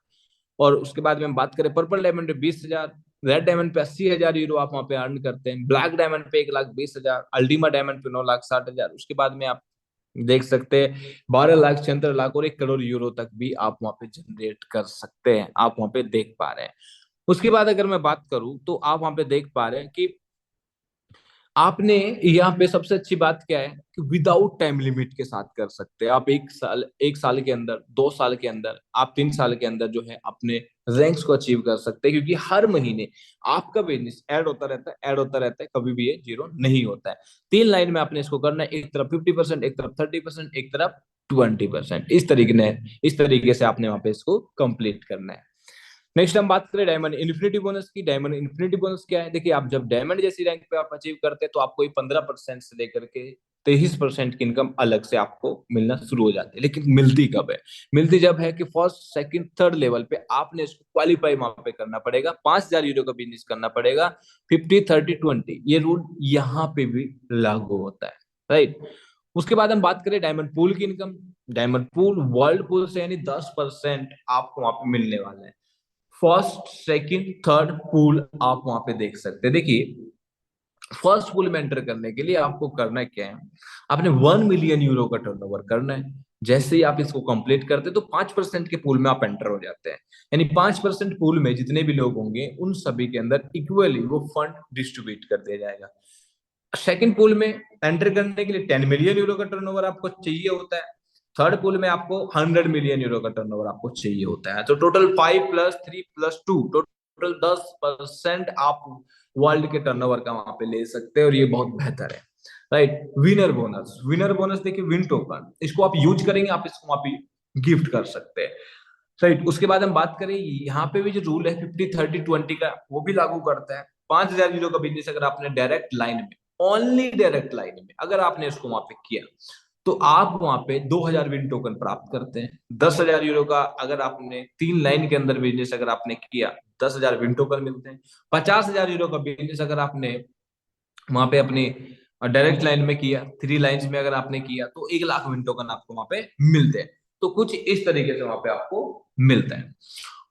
और उसके बाद में हम बात करें पर्पल डायमंड पे 20 हजार, रेड डायमंड पे 80 हजार यूरो आप वहां पे अर्न करते हैं। ब्लैक डायमंड पे 1 लाख 20 हजार, अल्टीमा डायमंड पे 9 लाख 60 हजार। उसके बाद में आप देख सकते हैं 12 लाख 76 लाख और 1 करोड़ यूरो तक भी आप वहां पे जनरेट कर सकते हैं। आप वहां पे देख पा रहे हैं। उसके बाद अगर मैं बात करूं, तो आप वहां पे देख पा रहे हैं कि आपने यहाँ पे सबसे अच्छी बात क्या है कि विदाउट टाइम लिमिट के साथ कर सकते हैं। आप 1 साल के अंदर, 2 साल के अंदर, आप 3 साल के अंदर जो है अपने रैंक्स को अचीव कर सकते हैं, क्योंकि हर महीने आपका बिजनेस ऐड होता रहता है, ऐड होता रहता है, कभी भी ये जीरो नहीं होता है। 3 लाइन में आपने इसको करना है, एक तरफ 50%, एक तरफ 30%, एक तरफ 20%। इस तरीके से आपने वहां पे इसको कंप्लीट करना है। नेक्स्ट हम बात करें डायमंड इन्फिनिटी बोनस की। डायमंड इन्फिनिटी बोनस क्या है, देखिए आप जब डायमंड जैसी रैंक पे आप अचीव करते हैं, तो आपको 15% से लेकर के 23% की इनकम अलग से आपको मिलना शुरू हो जाती है। लेकिन मिलती कब है? मिलती जब है कि फर्स्ट सेकंड थर्ड लेवल पे आपने इसको क्वालिफाई वहां पे करना पड़ेगा, 5,000 यूरो का बिजनेस करना पड़ेगा। 50 30 20 ये रूल यहाँ पे भी लागू होता है, राइट। उसके बाद हम बात करें डायमंड पूल की income. Diamond pool world pool से यानी 10% आपको वहां पे मिलने वाला है। फर्स्ट सेकंड थर्ड पूल आप वहां पे देख सकते हैं। देखिए, फर्स्ट पूल में एंटर करने के लिए आपको करना क्या है, आपने 1 मिलियन यूरो का टर्नओवर करना है। जैसे ही आप इसको कंप्लीट करते हैं तो 5% के पूल में आप एंटर हो जाते हैं। यानी 5% पूल में जितने भी लोग होंगे उन सभी के अंदर इक्वली वो फंड डिस्ट्रीब्यूट कर दिया जाएगा। सेकंड पूल में एंटर करने के लिए 10 मिलियन यूरो का टर्नओवर आपको चाहिए होता है। थर्ड पूल में आपको 100 मिलियन यूरो का टर्नओवर आपको चाहिए होता है। तो टोटल 5 + 3 + 2 टोटल 10% आप वर्ल्ड के टर्नओवर का वहां पे ले सकते हैं, और ये बहुत बेहतर है, right. Winner bonus, winner bonus देखिए, विन टोकन, इसको आप यूज करेंगे, आप इसको वहां पे गिफ्ट कर सकते हैं, राइट। उसके बाद हम बात करें, यहाँ पे भी जो रूल है 50 30 20 का, वो भी लागू करता है। 5,000 यूरो का बिजनेस अगर आपने डायरेक्ट लाइन में, ओनली डायरेक्ट लाइन में अगर आपने इसको वहां पे किया, तो आप वहां पे 2,000 विन टोकन प्राप्त करते हैं। 10,000 यूरो का अगर आपने 3 लाइन के अंदर बिजनेस अगर आपने किया, 10,000 विन टोकन मिलते हैं। 50,000 यूरो का बिजनेस अगर आपने वहां पे अपनी डायरेक्ट लाइन में किया, 3 लाइन्स में अगर आपने किया, तो 1 लाख विन टोकन आपको वहां पे मिलते हैं। तो कुछ इस तरीके से वहां पे आपको मिलता है।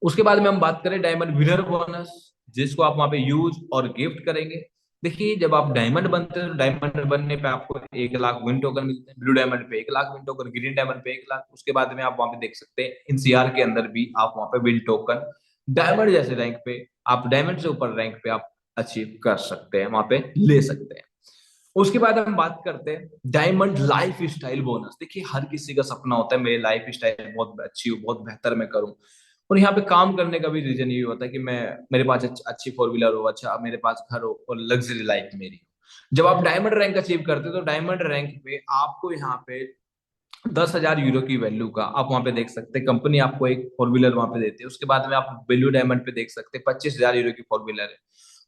उसके बाद में हम बात करें डायमंड विनर बोनस, जिसको आप वहां पे यूज और गिफ्ट करेंगे। देखिए, जब आप डायमंड बनते हैं तो डायमंड बनने पे आपको 1 लाख विन टोकन मिलते हैं, ब्लू डायमंड पे 1 lakh win token, green diamond पे 1 लाख। उसके बाद में आप वहां पे देख सकते हैं एनसीआर के अंदर भी आप वहां पे विन टोकन डायमंड जैसे रैंक पे, आप डायमंड से ऊपर रैंक पे आप अचीव कर सकते हैं, वहां पे ले सकते हैं। उसके बाद हम बात करते हैं डायमंड लाइफ स्टाइल बोनस। देखिए, हर किसी का सपना होता है मेरी लाइफ स्टाइल बहुत अच्छी हो, बहुत बेहतर मैं करूं। और यहाँ पे काम करने का भी रीजन ये होता है कि मैं, मेरे पास अच्छी 4 व्हीलर हो, अच्छा मेरे पास घर हो, और लग्जरी लाइफ मेरी हो। जब आप डायमंड रैंक अचीव करते हो तो डायमंड रैंक पे आपको यहाँ पे 10,000 यूरो की वैल्यू का आप वहां पे देख सकते हैं, कंपनी आपको एक 4 व्हीलर वहां पे देती है। उसके बाद में आप ब्लू डायमंड पे देख सकते हैं 25,000 यूरो की 4 व्हीलर है।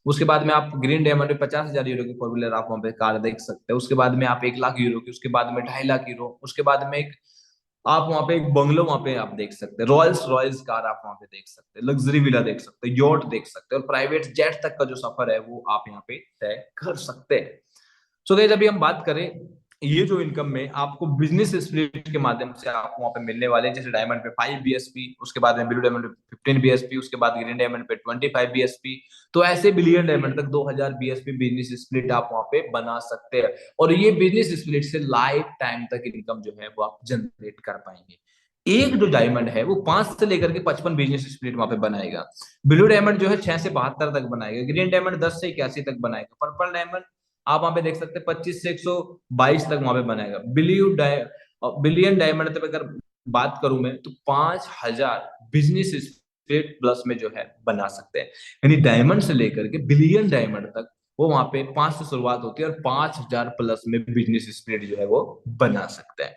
उसके बाद में आप ग्रीन डायमंड पे 50,000 यूरो की 4 व्हीलर आप वहां पे कार देख सकते हैं। उसके बाद में आप 1 लाख यूरो की, उसके बाद में 2.5 लाख यूरो, उसके बाद में एक आप वहां पे एक बंगलो वहां पे आप देख सकते हैं, रॉयल्स रॉयल्स कार आप वहां पे देख सकते हैं, लग्जरी विला देख सकते हैं, यॉट देख सकते हैं, और प्राइवेट जेट तक का जो सफर है वो आप यहाँ पे तय कर सकते हैं। सो गाइस, अभी हम बात करें ये जो इनकम में आपको बिजनेस स्प्लिट के माध्यम से आपको वहां पे मिलने वाले हैं, जैसे डायमंड पे 5 बीएसपी, उसके बाद में ब्लू डायमंड पे 15 बीएसपी, उसके बाद ग्रीन डायमंड पे 25 बीएसपी। तो ऐसे बिलियन डायमंड तक 2,000 बीएसपी बिजनेस स्प्लिट आप वहां पे बना सकते हैं। और ये बिजनेस स्प्लिट से लाइफ टाइम तक इनकम जो है वो आप जनरेट कर पाएंगे। एक जो डायमंड है वो 5 से लेकर के 55 बिजनेस स्प्लिट वहां पे बनाएगा। ब्लू डायमंड जो है 6 से 72 तक बनाएगा। ग्रीन डायमंड 10 से 81 तक बनाएगा। पर्पल डायमंड आप वहां पे देख सकते हैं 25 से 122 तक वहां पे बनाएगा। बिलियन डायमंड तक अगर बात करूं मैं, तो 5,000 बिजनेस स्प्लिट प्लस में जो है बना सकते हैं। यानी डायमंड से लेकर के बिलियन डायमंड तक वो वहां पे 5 से शुरुआत होती है, और 5,000 प्लस में बिजनेस स्प्लिट जो है वो बना सकते हैं,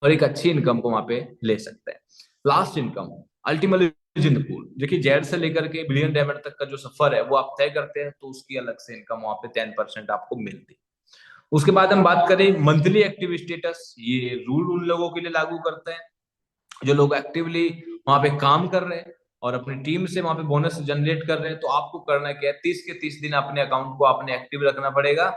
और एक अच्छी इनकम को वहां पे ले सकते हैं। Last income ultimately legend pool. देखिए, जेड से लेकर के बिलियन डायमंड तक का जो सफर है वो आप तय करते हैं, तो उसकी अलग से इनकम वहां पे 10% आपको मिलती है। उसके बाद हम बात करें मंथली एक्टिव स्टेटस, ये रूल उन लोगों के लिए लागू करते हैं जो लोग एक्टिवली वहां पे काम कर रहे हैं और अपनी टीम से वहां पे बोनस जनरेट कर रहे हैं। तो आपको करना क्या है, 30 के 30 दिन अपने अकाउंट को आपने एक्टिव रखना पड़ेगा।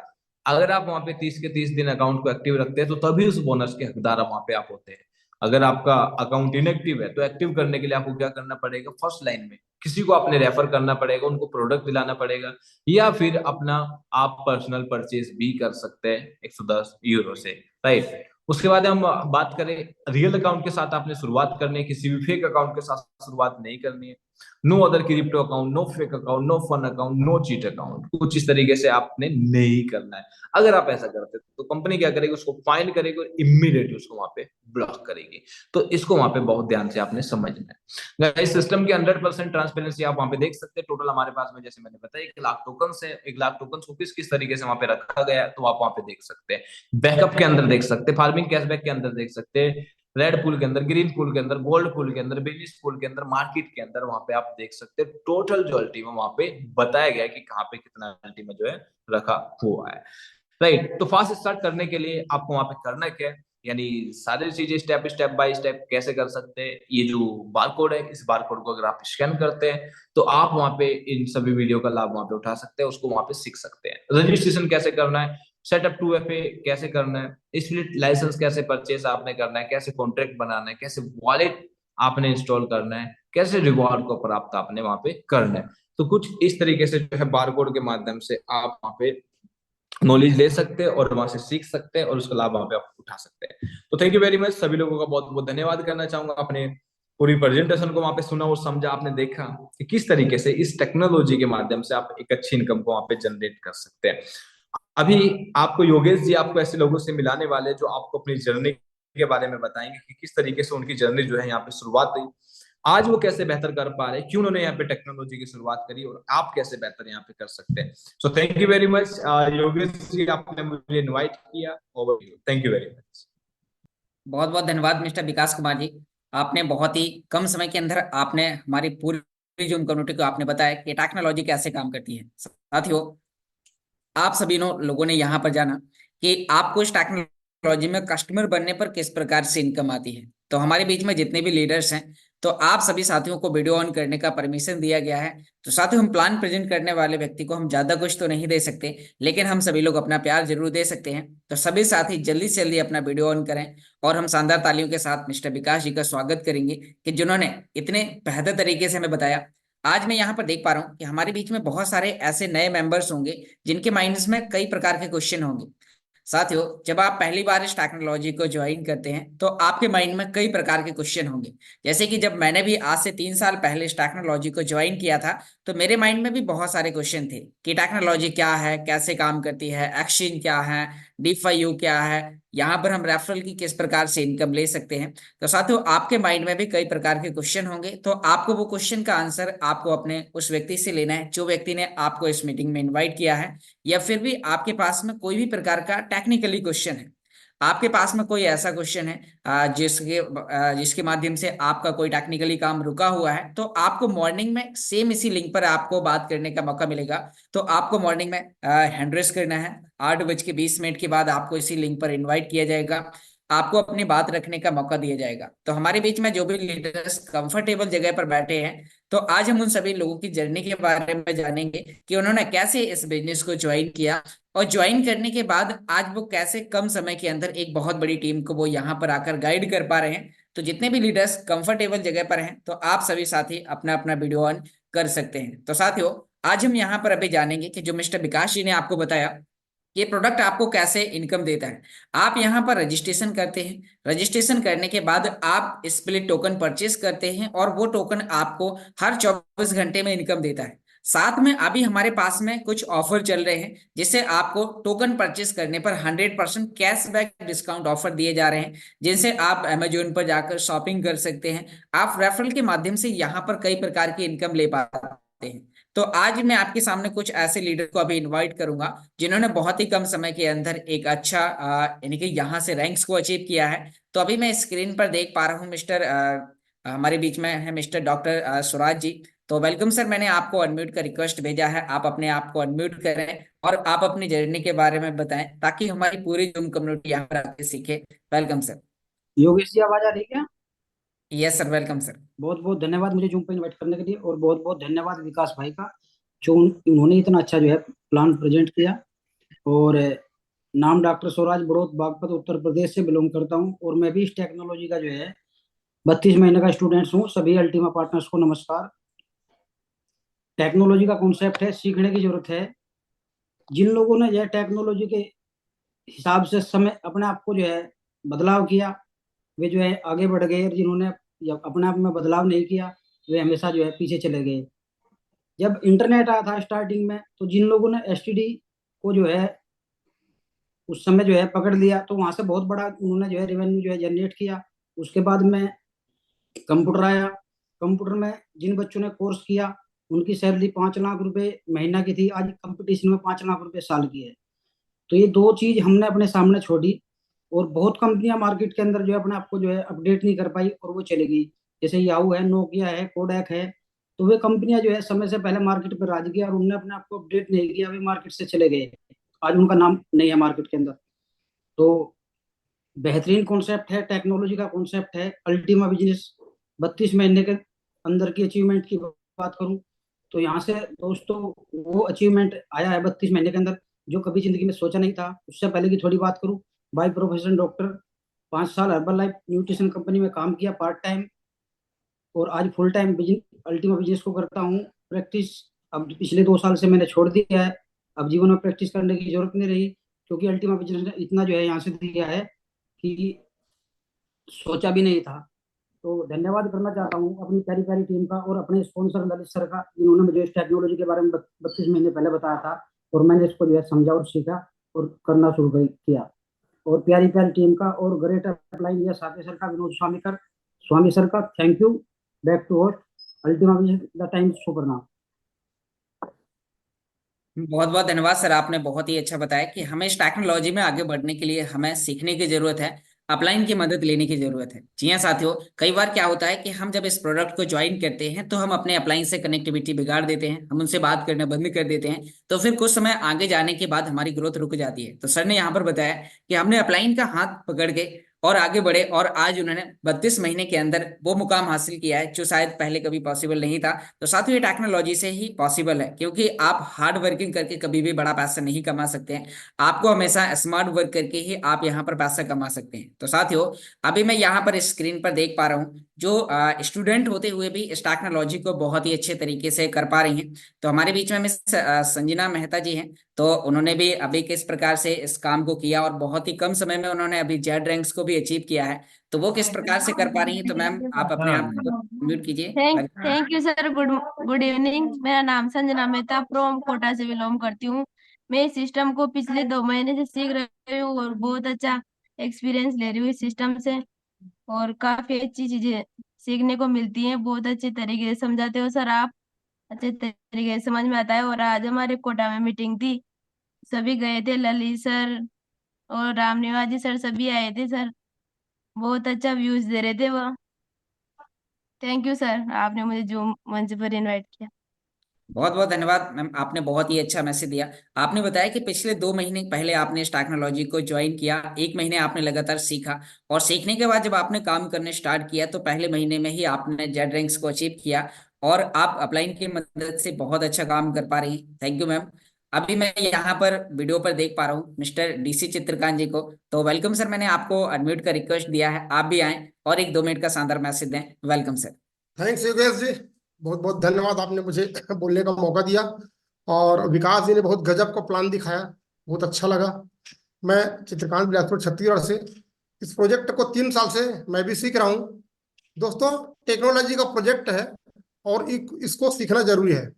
अगर आप वहां पे 30 के 30 दिन अकाउंट को एक्टिव रखते हैं तो तभी उस बोनस के हकदार वहां पे आप होते हैं। अगर आपका अकाउंट इनएक्टिव है तो एक्टिव करने के लिए आपको क्या करना पड़ेगा, फर्स्ट लाइन में किसी को आपने रेफर करना पड़ेगा, उनको प्रोडक्ट दिलाना पड़ेगा, या फिर अपना आप पर्सनल परचेज भी कर सकते हैं 110 यूरो से, राइट। उसके बाद हम बात करें, रियल अकाउंट के साथ आपने शुरुआत करनी है, किसी भी फेक अकाउंट के साथ शुरुआत नहीं करनी है। No other crypto account, no fake account, no fun account, no cheat account, कुछ इस तरीके से आपने नहीं करना है। अगर आप ऐसा करते तो कंपनी क्या करेगी, उसको फाइन करेगी और इमीडिएटली उसको वहां पे ब्लॉक करेगी। तो इसको वहां पे बहुत ध्यान से आपने समझना है। इस सिस्टम की 100% ट्रांसपेरेंसी आप वहां पे देख सकते हैं। टोटल हमारे पास में, जैसे मैंने बताया, 1 लाख टोकन है। 1 लाख टोकन को किस किस तरीके से वहां पे रखा गया है तो आप वहां पे देख सकते हैं। बैकअप के अंदर देख सकते हैं, फार्मिंग कैशबैक के अंदर देख सकते हैं, रेड पूल के अंदर, ग्रीन पूल के अंदर, गोल्ड पूल के अंदर, बिजनेस पूल के अंदर, मार्केट के अंदर, वहां पे आप देख सकते हैं टोटल जो अल्टीमा वहां पे बताया गया है कि कहाँ पे कितना अल्टीमा जो है रखा हुआ है। राइट। तो फास्ट स्टार्ट करने के लिए आपको वहां पे करना क्या है, यानी सारी चीजें स्टेप बाय स्टेप कैसे कर सकते हैं। ये जो बारकोड है, इस बारकोड को अगर आप स्कैन करते हैं तो आप वहां पे इन सभी वीडियो का लाभ वहां पे उठा सकते हैं, उसको वहां पे सीख सकते हैं। रजिस्ट्रेशन कैसे करना है, सेटअप 2FA कैसे करना है, स्प्लिट लाइसेंस कैसे परचेस आपने करना है, कैसे कॉन्ट्रैक्ट बनाना है, कैसे वॉलेट आपने इंस्टॉल करना है, कैसे रिवॉर्ड को प्राप्त आपने वहां पे करना है। तो कुछ इस तरीके से जो है बारकोड के माध्यम से आप वहां पे नॉलेज ले सकते हैं और वहां से सीख सकते हैं और उसका लाभ वहां पे आप उठा सकते हैं। तो थैंक यू वेरी मच, सभी लोगों का बहुत बहुत धन्यवाद करना चाहूंगा। अपने पूरी प्रेजेंटेशन को वहां पे सुना और समझा, आपने देखा कि किस तरीके से इस टेक्नोलॉजी के माध्यम से आप एक अच्छी इनकम को वहां पे जनरेट कर सकते हैं। अभी आपको योगेश जी आपको ऐसे लोगों से मिलाने वाले जो आपको अपनी जर्नी के बारे में बताएंगे कि किस तरीके से उनकी जर्नी जो है यहाँ पे शुरुआत हुई, आज वो कैसे बेहतर कर पा रहे हैं, क्यों उन्होंने यहाँ पे टेक्नोलॉजी की शुरुआत करी और आप कैसे बेहतर यहाँ पे कर सकते हैं। So thank you very much Yogesh ji, आपने मुझे इनवाइट किया। Over you, thank you very much. बहुत बहुत धन्यवाद मिस्टर विकास कुमार जी। आपने बहुत ही कम समय के अंदर आपने हमारी पूरी जूम कम्युनिटी को आपने बताया कि टेक्नोलॉजी कैसे काम करती है। साथियों, आप सभी लोगों ने यहाँ पर जाना कि आपको इस टेक्नोलॉजी में कस्टमर बनने पर किस प्रकार से इनकम आती है। तो हमारे बीच में जितने भी लीडर्स हैं, तो आप सभी साथियों को वीडियो ऑन करने का परमिशन दिया गया है। तो साथियों, हम प्लान प्रेजेंट करने वाले व्यक्ति को हम ज्यादा कुछ तो नहीं दे सकते, लेकिन हम सभी लोग अपना प्यार जरूर दे सकते हैं। तो सभी साथी जल्दी से जल्दी अपना वीडियो ऑन करें और हम शानदार तालियों के साथ मिस्टर विकास जी का स्वागत करेंगे कि जिन्होंने इतने बेहतर तरीके से हमें बताया। आज मैं यहाँ पर देख पा रहा हूँ कि हमारे बीच में बहुत सारे ऐसे नए मेंबर्स होंगे जिनके माइंड्स में कई प्रकार के क्वेश्चन होंगे। साथियों, जब आप पहली बार इस टेक्नोलॉजी को ज्वाइन करते हैं तो आपके माइंड में कई प्रकार के क्वेश्चन होंगे। जैसे कि जब मैंने भी आज से 3 साल पहले इस टेक्नोलॉजी को ज्वाइन किया था, तो मेरे माइंड में भी बहुत सारे क्वेश्चन थे कि टेक्नोलॉजी क्या है, कैसे काम करती है, एक्सचेंज क्या है, DeFi क्या है, यहाँ पर हम रेफरल की किस प्रकार से इनकम ले सकते हैं। तो साथियों, आपके माइंड में भी कई प्रकार के क्वेश्चन होंगे, तो आपको वो क्वेश्चन का आंसर आपको अपने उस व्यक्ति से लेना है जो व्यक्ति ने आपको इस मीटिंग में इन्वाइट किया है। या फिर भी आपके पास में कोई भी प्रकार का टेक्निकली क्वेश्चन है, आपके पास में कोई ऐसा क्वेश्चन है जिसके माध्यम से आपका कोई टेक्निकली काम रुका हुआ है, तो आपको मॉर्निंग में सेम इसी लिंक पर आपको बात करने का मौका मिलेगा। तो आपको मॉर्निंग में हैंड रेस करना है, 8:20 के बाद आपको इसी लिंक पर इन्वाइट किया जाएगा, आपको अपनी बात रखने का मौका दिया जाएगा। तो हमारे बीच में जो भी लीडर्स कंफर्टेबल जगह पर बैठे हैं, तो आज हम उन सभी लोगों की जर्नी के बारे में जानेंगे कि उन्होंने कैसे इस बिजनेस को ज्वाइन किया और ज्वाइन करने के बाद आज वो कैसे कम समय के अंदर एक बहुत बड़ी टीम को वो यहाँ पर आकर गाइड कर पा रहे हैं। तो जितने भी लीडर्स कंफर्टेबल जगह पर हैं, तो आप सभी साथी अपना अपना वीडियो ऑन कर सकते हैं। तो साथियों, आज हम यहाँ पर अभी जानेंगे कि जो मिस्टर विकास जी ने आपको बताया, ये प्रोडक्ट आपको कैसे इनकम देता है। आप यहाँ पर रजिस्ट्रेशन करते हैं, रजिस्ट्रेशन करने के बाद आप स्प्लिट टोकन परचेस करते हैं और वो टोकन आपको हर 24 घंटे में इनकम देता है। साथ में अभी हमारे पास में कुछ ऑफर चल रहे हैं जिससे आपको टोकन परचेस करने पर 100% कैशबैक डिस्काउंट ऑफर दिए जा रहे हैं, जिनसे आप अमेजोन पर जाकर शॉपिंग कर सकते हैं। आप रेफरल के माध्यम से यहाँ पर कई प्रकार की इनकम ले पाते हैं। तो आज मैं आपके सामने कुछ ऐसे लीडर को अभी इनवाइट करूंगा जिन्होंने बहुत ही कम समय के अंदर एक अच्छा यानी कि यहाँ से रैंक्स को अचीव किया है। तो अभी मैं स्क्रीन पर देख पा रहा हूँ मिस्टर हमारे बीच में है मिस्टर डॉक्टर स्वराज जी। तो वेलकम सर, मैंने आपको अनम्यूट का रिक्वेस्ट भेजा है, आप अपने आप को अनम्यूट करें और आप अपनी जर्नी के बारे में बताएं ताकि हमारी पूरी जूम कम्युनिटी यहाँ पर आके सीखे। Welcome sir. योगेश जी, आवाज आ रही है क्या? Yes sir, welcome sir. बहुत बहुत धन्यवाद मुझे जूम पे इनवाइट करने के लिए, और बहुत बहुत धन्यवाद विकास भाई का जो उन्होंने इतना अच्छा जो है प्लान प्रेजेंट किया। और नाम डॉक्टर स्वराज बड़ौत बागपत उत्तर प्रदेश से बिलोंग करता हूँ, और मैं भी इस टेक्नोलॉजी का जो है 32 महीने का स्टूडेंट्स हूँ। सभी अल्टीमा पार्टनर्स को नमस्कार। टेक्नोलॉजी का कॉन्सेप्ट है, सीखने की जरूरत है। जिन लोगों ने यह टेक्नोलॉजी के हिसाब से समय अपने आप को जो है बदलाव किया, वे जो है आगे बढ़ गए, और जिन्होंने अपने आप में बदलाव नहीं किया, वे हमेशा जो है पीछे चले गए। जब इंटरनेट आया था स्टार्टिंग में, तो जिन लोगों ने एसटीडी को जो है उस समय जो है पकड़ लिया, तो वहां से बहुत बड़ा उन्होंने जो है रेवेन्यू जो है जनरेट किया। उसके बाद में कंप्यूटर आया। कंप्यूटर में जिन बच्चों ने कोर्स किया, उनकी सैलरी 5 लाख रुपए महीना की थी, आज कंपटीशन में 5 लाख रुपए साल की है। तो ये दो चीज हमने अपने सामने छोड़ी, और बहुत कंपनियां मार्केट के अंदर जो है अपने आप को जो है अपडेट नहीं कर पाई और वो चली गई। जैसे याहू है, नोकिया है, कोडैक है। तो वे कंपनियां जो है समय से पहले मार्केट पर राज किया, और उन्होंने अपने आप को अपडेट नहीं किया, वे मार्केट से चले गए। आज उनका नाम नहीं है मार्केट के अंदर। तो बेहतरीन कॉन्सेप्ट है, टेक्नोलॉजी का कॉन्सेप्ट है। अल्टीमा बिजनेस 32 महीने के अंदर की अचीवमेंट की बात करूं तो यहाँ से दोस्तों वो अचीवमेंट आया है 32 महीने के अंदर, जो कभी जिंदगी में सोचा नहीं था। उससे पहले की थोड़ी बात करूं, बाय प्रोफेशन डॉक्टर, 5 साल हर्बल लाइफ न्यूट्रिशन कंपनी में काम किया पार्ट टाइम, और आज फुल टाइम अल्टीमा बिजनेस को करता हूँ प्रैक्टिस। अब पिछले 2 साल से मैंने छोड़ दिया है, अब जीवन में प्रैक्टिस करने की जरूरत नहीं रही, क्योंकि अल्टीमा बिजनेस ने इतना जो है यहाँ से दिया है कि सोचा भी नहीं था। तो धन्यवाद करना चाहता हूँ अपनी प्यारी प्यारी टीम का और अपने स्पॉन्सर ललित सर का, जिन्होंने मुझे इस टेक्नोलॉजी के बारे में 32 महीने पहले बताया था, और मैंने इसको जो है समझा और सीखा और करना शुरू किया। और प्यारी प्यारी टीम का और ग्रेट अप्लाई इंडिया साथी सर का, विनोद स्वामी सर का thank you. Back to host Ultima the times super now. बहुत बहुत धन्यवाद सर, आपने बहुत ही अच्छा बताया कि हमें इस टेक्नोलॉजी में आगे बढ़ने के लिए हमें सीखने की जरूरत है, अपलाइन की मदद लेने की जरूरत है। जी हाँ साथियों, कई बार क्या होता है कि हम जब इस प्रोडक्ट को ज्वाइन करते हैं तो हम अपने अपलाइन से कनेक्टिविटी बिगाड़ देते हैं, हम उनसे बात करना बंद कर देते हैं, तो फिर कुछ समय आगे जाने के बाद हमारी ग्रोथ रुक जाती है। तो सर ने यहाँ पर बताया कि हमने अपलाइन का हाथ पकड़ के और आगे बढ़े, और आज उन्होंने 32 महीने के अंदर वो मुकाम हासिल किया है जो शायद पहले कभी पॉसिबल नहीं था। तो साथियों, ये टेक्नोलॉजी से ही पॉसिबल है, क्योंकि आप हार्ड वर्किंग करके कभी भी बड़ा पैसा नहीं कमा सकते हैं। आपको हमेशा स्मार्ट वर्क करके ही आप यहाँ पर पैसा कमा सकते हैं। तो साथियों, अभी मैं यहाँ पर स्क्रीन पर देख पा रहा हूँ जो स्टूडेंट होते हुए भी इस टेक्नोलॉजी को बहुत ही अच्छे तरीके से कर पा रही हैं। तो हमारे बीच में मिस संजना मेहता जी हैं, तो उन्होंने भी अभी किस प्रकार से इस काम को किया और बहुत ही कम समय में उन्होंने अभी जेड रैंक्स को भी अचीव किया है, तो वो किस प्रकार से कर पा रही हैं। तो मैम, आप अपने आप को म्यूट कीजिए। Thank you sir. Good good evening. मेरा नाम संजना मेहता, फ्रॉम कोटा से बिलोंग करती हूँ। मैं इस सिस्टम को पिछले 2 महीने से सीख रही हूँ और बहुत अच्छा एक्सपीरियंस ले रही हूँ इस सिस्टम से, और काफी अच्छी चीजें सीखने को मिलती हैं। बहुत अच्छे तरीके से समझाते हो सर आप, अच्छे तरीके से समझ में आता है। और आज हमारे कोटा में मीटिंग थी, सभी गए थे, ललित सर और राम निवाजी सर सभी आए थे सर, बहुत अच्छा व्यूज दे रहे थे वो। थैंक यू सर, आपने मुझे जूम मंच पर इनवाइट किया। बहुत बहुत धन्यवाद मैम, आपने बहुत ही अच्छा मैसेज दिया। आपने बताया कि पिछले 2 महीने पहले आपने इस टेक्नोलॉजी को ज्वाइन किया, 1 महीने आपने लगातार सीखा, और सीखने के बाद जब आपने काम करने स्टार्ट किया तो पहले महीने में ही आपने जेड रैंक्स को अचीव किया, और आप अपलाइन की मदद से बहुत अच्छा काम कर पा रही हैं। Thank you ma'am. अभी मैं यहाँ पर वीडियो पर देख पा रहा हूँ मिस्टर डीसी चित्रकांत जी को, तो वेलकम सर। मैंने आपको अनम्यूट का रिक्वेस्ट दिया है, आप भी आए और 1-2 मिनट का शानदार मैसेज दें। Welcome sir. Thanks Yogesh ji, बहुत बहुत धन्यवाद, आपने मुझे बोलने का मौका दिया। और विकास जी ने बहुत गजब का प्लान दिखाया, बहुत अच्छा लगा। मैं चित्रकांत बिलासपुर छत्तीसगढ़ से इस प्रोजेक्ट को 3 साल से मैं भी सीख रहा हूँ। दोस्तों, टेक्नोलॉजी का प्रोजेक्ट है और इसको सीखना जरूरी है।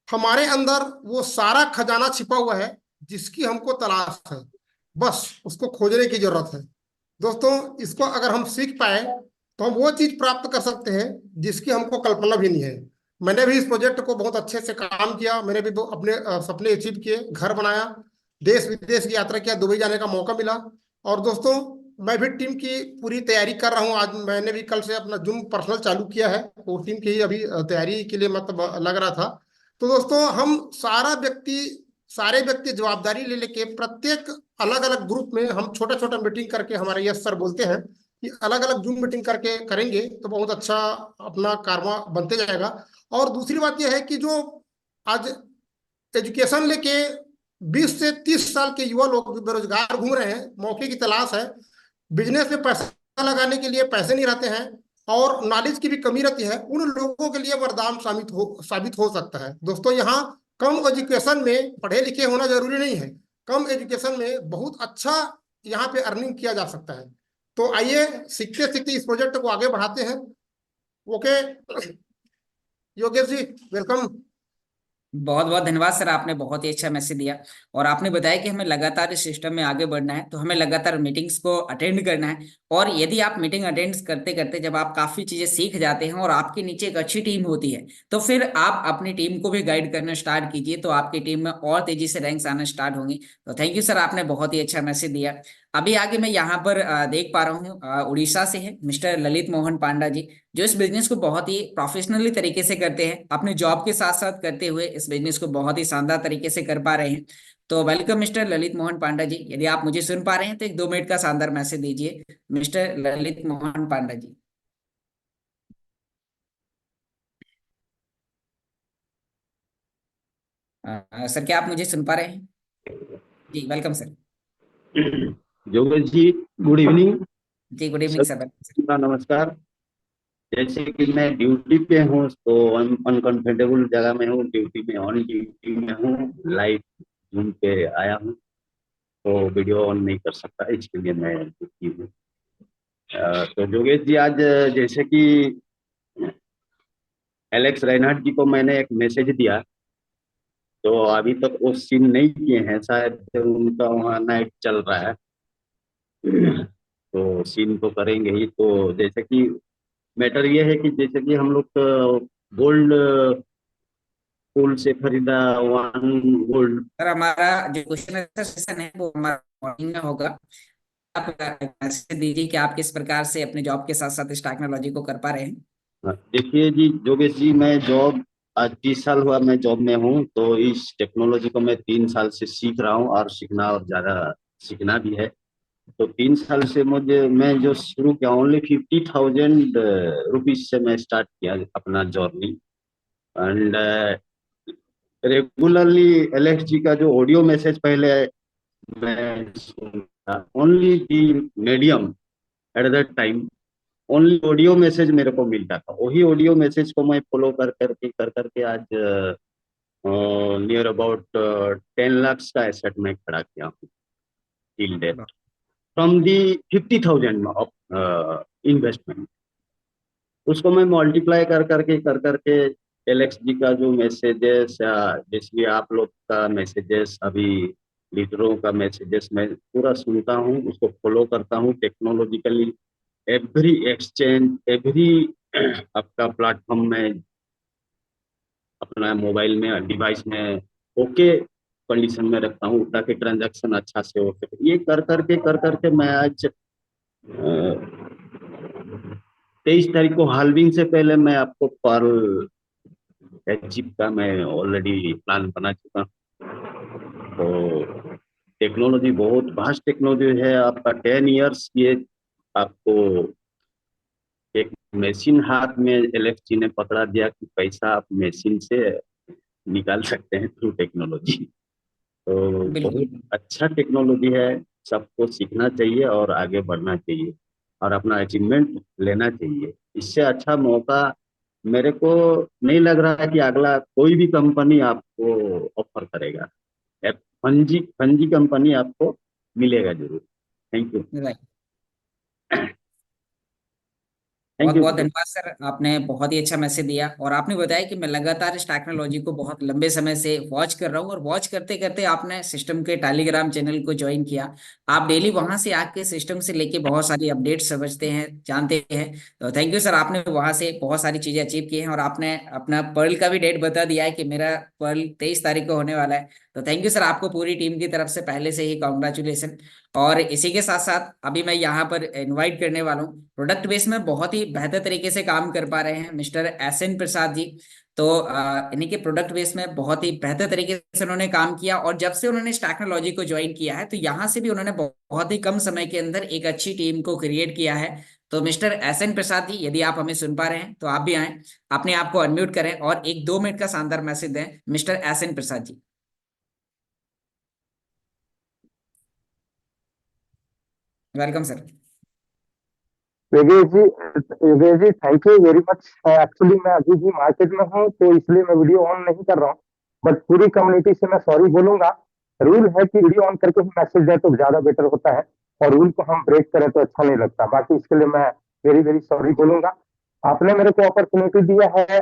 हमारे अंदर वो सारा खजाना छिपा हुआ है जिसकी हमको तलाश है, बस उसको खोजने की जरूरत है। दोस्तों, इसको अगर हम सीख पाए तो हम वो चीज प्राप्त कर सकते हैं जिसकी हमको कल्पना भी नहीं है। मैंने भी इस प्रोजेक्ट को बहुत अच्छे से काम किया, मैंने भी अपने सपने अचीव किए, घर बनाया, देश विदेश की यात्रा किया, दुबई जाने का मौका मिला। और दोस्तों, मैं भी टीम की पूरी तैयारी कर रहा हूँ। आज मैंने भी कल से अपना जूम पर्सनल चालू किया है, वो टीम की अभी तैयारी के लिए मतलब लग रहा था। तो दोस्तों, हम सारे व्यक्ति जवाबदारी ले लेके प्रत्येक अलग अलग ग्रुप में हम छोटा छोटा मीटिंग करके, हमारे यश सर बोलते हैं कि अलग अलग जूम मीटिंग करके करेंगे तो बहुत अच्छा अपना कारवा बनते जाएगा। और दूसरी बात यह है कि जो आज एजुकेशन लेके 20 से 30 साल के युवा लोग बेरोजगार घूम रहे हैं, मौके की तलाश है, बिजनेस में पैसा लगाने के लिए पैसे नहीं रहते हैं और नॉलेज की भी कमी रहती है, उन लोगों के लिए वरदान साबित हो सकता है। दोस्तों, यहाँ कम एजुकेशन में पढ़े लिखे होना जरूरी नहीं है, कम एजुकेशन में बहुत अच्छा यहाँ पे अर्निंग किया जा सकता है। तो आइए सीखते सीखते इस प्रोजेक्ट को आगे बढ़ाते हैं। Okay Yogesh ji, welcome. बहुत बहुत धन्यवाद सर, आपने बहुत ही अच्छा मैसेज दिया, और आपने बताया कि हमें लगातार इस सिस्टम में आगे बढ़ना है, तो हमें लगातार मीटिंग्स को अटेंड करना है। और यदि आप मीटिंग अटेंड करते करते जब आप काफी चीजें सीख जाते हैं और आपके नीचे एक अच्छी टीम होती है, तो फिर आप अपनी टीम को भी गाइड करना स्टार्ट कीजिए, तो आपकी टीम में और तेजी से रैंक्स आना स्टार्ट होंगी। तो थैंक यू सर, आपने बहुत ही अच्छा मैसेज दिया। अभी आगे मैं यहाँ पर देख पा रहा हूँ उड़ीसा से है मिस्टर ललित मोहन पांडा जी, जो इस बिजनेस को बहुत ही प्रोफेशनली तरीके से करते हैं, अपने जॉब के साथ साथ करते हुए इस बिजनेस को बहुत ही शानदार तरीके से कर पा रहे हैं। तो वेलकम मिस्टर ललित मोहन पांडा जी, यदि आप मुझे सुन पा रहे हैं तो एक 2 मिनट का शानदार मैसेज दीजिए मिस्टर ललित मोहन पांडा जी। सर क्या आप मुझे सुन पा रहे हैं? जी welcome sir. Yogesh ji, good evening. जी good evening sir. Welcome sir. सबका नमस्कार। जैसे कि मैं ड्यूटी पे हूँ तो अनकंफर्टेबल जगह में हूँ, ड्यूटी में ऑन ड्यूटी में हूँ, लाइव जूम पे आया हूँ तो वीडियो ऑन नहीं कर सकता, इसके लिए मैं ड्यूटी हूँ। तो योगेश जी, आज जैसे कि एलेक्स रेनहार्ड जी को मैंने एक मैसेज दिया तो अभी तक वो सीन नहीं किए हैं, शायद उनका वहाँ नाइट चल रहा है तो सीन तो करेंगे ही। तो जैसे कि मैटर ये है कि जैसे कि हम लोग गोल्ड पूल से खरीदा, वन गोल्ड। सर हमारा जो क्वेश्चन आंसर सेशन है वो हमारा मॉर्निंग में होगा। आप मैसेज दीजिए कि आप किस प्रकार से अपने जॉब के साथ साथ इस टेक्नोलॉजी को कर पा रहे हैं। देखिए जी योगेश जी, मैं जॉब आज 30 साल हुआ मैं जॉब में हूँ, तो इस टेक्नोलॉजी को मैं 3 साल से सीख रहा हूँ और सीखना और ज्यादा सीखना भी है। तो 3 साल से मैं जो शुरू किया, ओनली 50,000 रुपीज से मैं स्टार्ट किया अपना जर्नी। एंड रेगुलरली एलेक्स जी का जो ऑडियो मैसेज पहले मैं सुनता, only the medium at that time, only audio message मेरे को मिलता था। वही ऑडियो मैसेज को मैं फॉलो कर करके आज नियर अबाउट 10 लाख का एसेट मैं खड़ा किया हूँ till date, from the 50,000 of investment. उसको मैं मल्टीप्लाई कर करके एलेक्स जी का जो मैसेजेस या जैसे आप लोग का मैसेजेस, अभी लीडरों का मैसेजेस मैं पूरा सुनता हूँ, उसको फॉलो करता हूँ टेक्नोलॉजिकली। एवरी एक्सचेंज, एवरी आपका प्लेटफॉर्म में अपना मोबाइल में डिवाइस में ओके कंडीशन में रखता हूँ ताकि ट्रांजैक्शन अच्छा से हो सके। ये कर करके मैं आज 23 तारीख को हाल्विंग से पहले मैं आपको पर्ल एचिव का मैं ऑलरेडी प्लान बना चुका हूँ। तो टेक्नोलॉजी बहुत वास्ट टेक्नोलॉजी है। आपका 10 इयर्स ये आपको एक मशीन हाथ में एलेक्स जी ने पकड़ा दिया कि पैसा आप मशीन से निकाल सकते हैं थ्रू टेक्नोलॉजी। तो बहुत बिल्कुल। अच्छा टेक्नोलॉजी है, सबको सीखना चाहिए और आगे बढ़ना चाहिए और अपना अचीवमेंट लेना चाहिए। इससे अच्छा मौका मेरे को नहीं लग रहा है कि अगला कोई भी कंपनी आपको ऑफर करेगा। एक फंजी फंजी कंपनी आपको मिलेगा जरूर। Thank you. राइट। थैंक बहुत यू। बहुत धन्यवाद सर, आपने बहुत ही अच्छा मैसेज दिया और आपने बताया कि मैं लगातार इस टेक्नोलॉजी को बहुत लंबे समय से वॉच कर रहा हूँ और वॉच करते करते आपने सिस्टम के टेलीग्राम चैनल को ज्वाइन किया। आप डेली वहां से आके सिस्टम से लेके बहुत सारी अपडेट समझते हैं, जानते हैं। तो थैंक यू सर, आपने वहां से बहुत सारी चीजें अचीव की हैं और आपने अपना पर्ल का भी डेट बता दिया है कि मेरा पर्ल 23 तारीख को होने वाला है। तो थैंक यू सर, आपको पूरी टीम की तरफ से पहले से ही कॉन्ग्रेचुलेसन। और इसी के साथ साथ अभी मैं यहाँ पर इनवाइट करने वाला हूँ, प्रोडक्ट बेस में बहुत ही बेहतर तरीके से काम कर पा रहे हैं मिस्टर एसएन प्रसाद जी। तो इन्हीं के प्रोडक्ट बेस में बहुत ही बेहतर तरीके से उन्होंने काम किया और जब से उन्होंने इस टेक्नोलॉजी को ज्वाइन किया है तो यहाँ से भी उन्होंने बहुत ही कम समय के अंदर एक अच्छी टीम को क्रिएट किया है। तो मिस्टर एसएन प्रसाद जी, यदि आप हमें सुन पा रहे हैं तो आप भी आए, अपने आप को अनम्यूट करें और एक 2 मिनट का शानदार मैसेज दें mister SN Prasad ji. Welcome sir. Yogesh ji thank you very much. Actually मैं अभी भी मार्केट में हूँ तो इसलिए मैं वीडियो ऑन नहीं कर रहा हूँ, बट पूरी कम्युनिटी से मैं सॉरी बोलूंगा। रूल है कि वीडियो ऑन करके ही मैसेज दें तो ज्यादा बेटर होता है और रूल को हम ब्रेक करें तो अच्छा नहीं लगता। बाकी इसके लिए मैं वेरी वेरी सॉरी बोलूंगा। आपने मेरे को अपॉर्चुनिटी दिया है